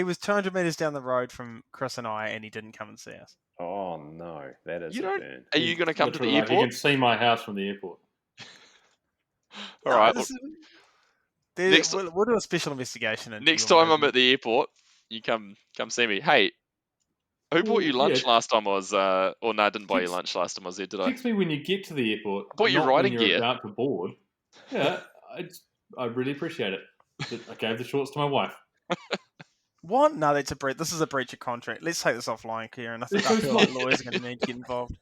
was 200 meters down the road from Chris and I, and he didn't come and see us. Oh, no. That is You a don't- burn. Are you going to come to the literally, like, you airport? can see my house from the airport. All right. This well, is- next- we'll do a special investigation. into next your time I'm movement. at the airport, you come see me. Hey, who bought you Well, lunch yeah. last time I was? Or no, I didn't buy you Text- lunch last time I was there, did I? Text me when you get to the airport. I bought you not riding when you're gear. about to board. Yeah, I really appreciate it. I gave the shorts to my wife. What? No, that's a breach. This is a breach of contract. Let's take this offline, Kieran. I It's feel so like small. lawyers are going to need to get involved.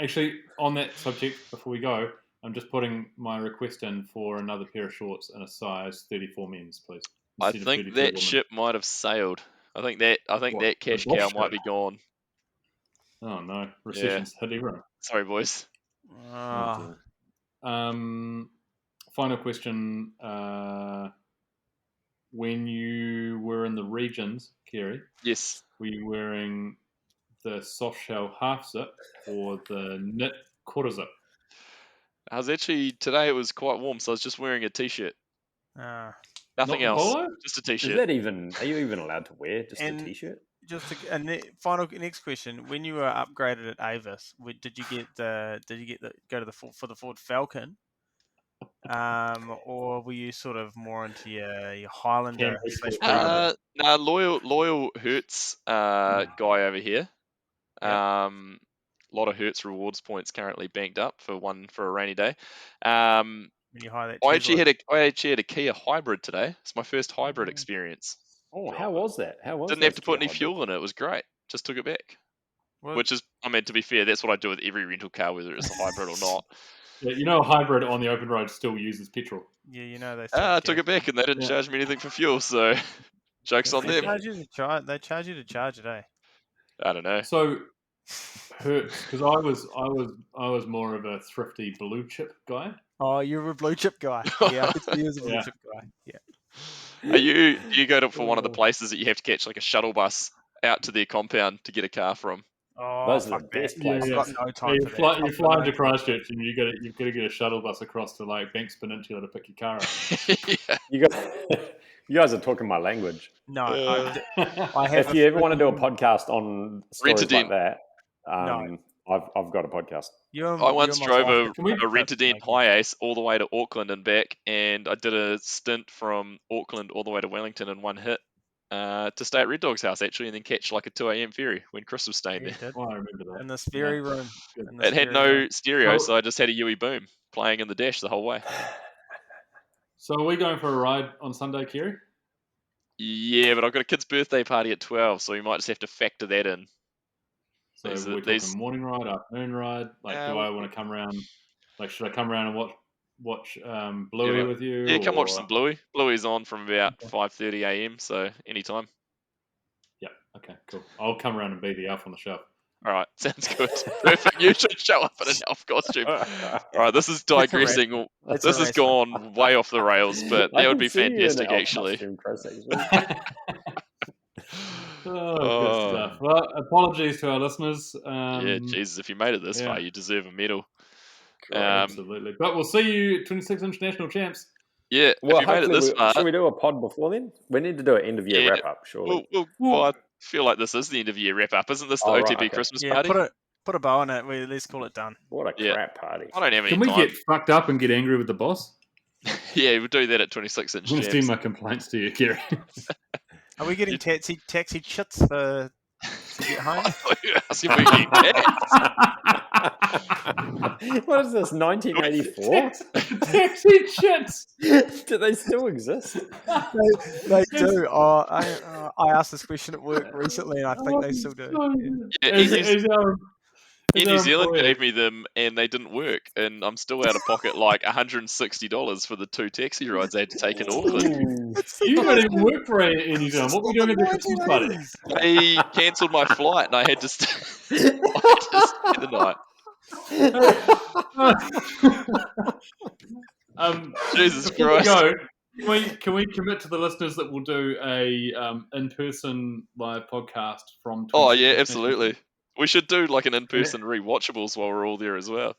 Actually, on that subject, before we go, I'm just putting my request in for another pair of shorts in a size 34 men's, please. I instead of think 33 that women. ship might have sailed. I think that What, cash the Bosch cow might be ship? gone. Oh no, recession's hit everyone. Sorry, boys. Ah, Final question. When you were in the regions, Kerry, Yes. were you wearing the soft shell half zip or the knit quarter zip? Today it was quite warm, so I was just wearing a t-shirt. Ah. Nothing Not the else. polo? Just a Is t-shirt. that even? Are you even allowed to wear just And- a t-shirt? Just final next question: when you were upgraded at Avis, did you get the go to the Ford Falcon, or were you sort of more into your Highlander? Camry. Nah, loyal Hertz guy over here. A lot of Hertz rewards points currently banked up for a rainy day. When you hire that I Tesla? actually had a Kia hybrid today. It's my first hybrid experience. Oh, how was that? Didn't have to put any fuel in it. It was great. Just took it back. What? Which is, I mean, to be fair, that's what I do with every rental car, whether it's a hybrid or not. Yeah, you know, a hybrid on the open road still uses petrol. Yeah, you know they. I took it back and they didn't charge me anything for fuel, so joke's on They them. charge you to charge. They charge you to charge it, eh? I don't know. So Hertz, because I was more of a thrifty blue chip guy. Oh, you're a blue chip guy. Yeah, I could see you as a blue Yeah. chip guy. Yeah. Do you go to for one of the places that you have to catch like a shuttle bus out to their compound to get a car from? Oh, Those are the fuck that. best Yeah, places. yeah. I've got no time You for fly, that. you're I've got flying no to time for that. Christchurch and you've got to get a shuttle bus across to like Banks Peninsula to pick your car up. Yeah. You guys are talking my language. No, Uh, I have. If you ever want to do a podcast on stories Rent-A-Den. like that, I've got a podcast. I once drove Can we- a Rent-A-Den High Ace all the way to Auckland and back, and I did a stint from Auckland all the way to Wellington in one hit to stay at Red Dog's house, actually, and then catch like a 2 a.m. ferry when Chris was staying Yeah, there. you Oh, I remember that. did. In this very room. Good. In this It had very no room. stereo, Well- so I just had a Yui Boom playing in the dash the whole way. So are we going for a ride on Sunday, Kerry? Yeah, but I've got a kid's birthday party at 12, so we might just have to factor that in. So These- we're talking these- morning ride, afternoon ride. Like, do I want to come around? Like, should I come around and watch Bluey Yeah. with you? Yeah, come watch or- some Bluey. Bluey's on from about 5:30 a.m., so anytime. Yeah. Okay. Cool. I'll come around and be the elf on the shelf. All right, sounds good. Perfect. You should show up in an elf costume. All right, this is digressing. That's This has harassment. gone way off the rails, but I that would can be see you in an fantastic, elf actually. costume, Chris, actually. Oh, Oh. good stuff. Well, apologies to our listeners. Yeah, Jesus, if you made it this yeah. far, you deserve a medal. Absolutely. But we'll see you 26-inch national champs. Yeah, Well, if you made it hopefully, this far, should we do a pod before then? We need to do an end of year Yeah. wrap up, surely. well, I feel like this is the end of year wrap up. Isn't this the Oh, right, OTB okay. Christmas Yeah, party? put a bow on it. Let's call it done. What a Yeah. crap party. I don't have any Can we time. get fucked up and get angry with the boss? Yeah, we'll do that at 26-inch I'm going to champs. send my complaints to you, Kerry. Are we getting taxi chits for to get home? Asking if we can get tax. What is this, 1984? Taxi shits. Do they still exist? They do. I asked this question at work recently, and I think they still do. Yeah, Is Air our New Zealand employer- gave me them, and they didn't work, and I'm still out of pocket like $160 for the 2 taxi rides I had to take in Auckland. You don't even work for Air New Zealand. What were you doing at the Christmas party? They cancelled my flight, and I had to stay the night. Jesus before we Christ. go, can we commit to the listeners that we'll do a in-person live podcast from? Oh yeah, 26th absolutely. We should do like an in-person rewatchables while we're all there as well.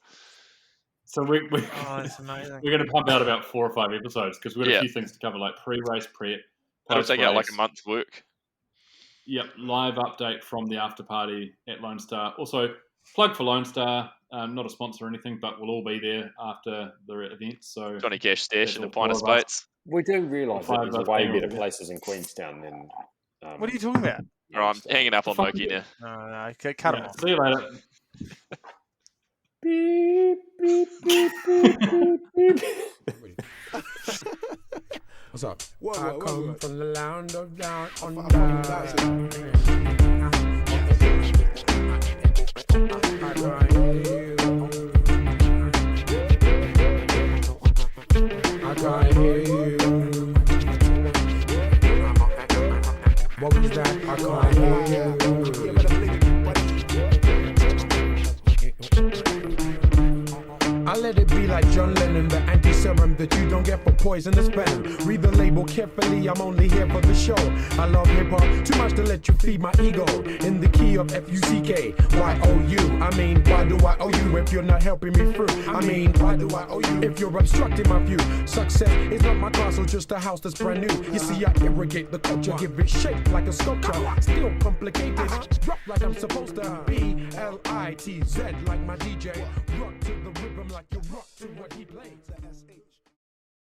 So we Oh, it's amazing. we're going to pump out about 4 or 5 episodes because we've got Yeah. a few things to cover, like pre-race prep. It'll take out like a post-race. month's work. Yep, live update from the after party at Lone Star. Also, plug for Lone Star. Not a sponsor or anything, but we'll all be there after the event. So Johnny Cash Stash There's and a all pint of 4 of us. Spates. We do realise that Five there's of way us. better places in Queenstown than... What are you talking about? All right, I'm hanging up on Fuck Moki you. now. No, cut them yeah, off. see you later. Beep, beep, beep, beep, beep. What's up? I come from the land of down on I can't hear you. What was that? I can't hear you. I let it be like John Lennon, the anti-serum that you don't get for poisonous venom. Read the label carefully, I'm only here for the show. I love hip-hop too much to let you feed my ego. In the key of F-U-C-K, Y-O-U. I mean, why do I owe you if you're not helping me through? I mean, why do I owe you if you're obstructing my view? Success is not my castle, just a house that's brand new. You see, I irrigate the culture, give it shape like a sculpture. Still complicated, rock like I'm supposed to. B-L-I-T-Z like my DJ. Rock to the rhythm like you rock to what he plays.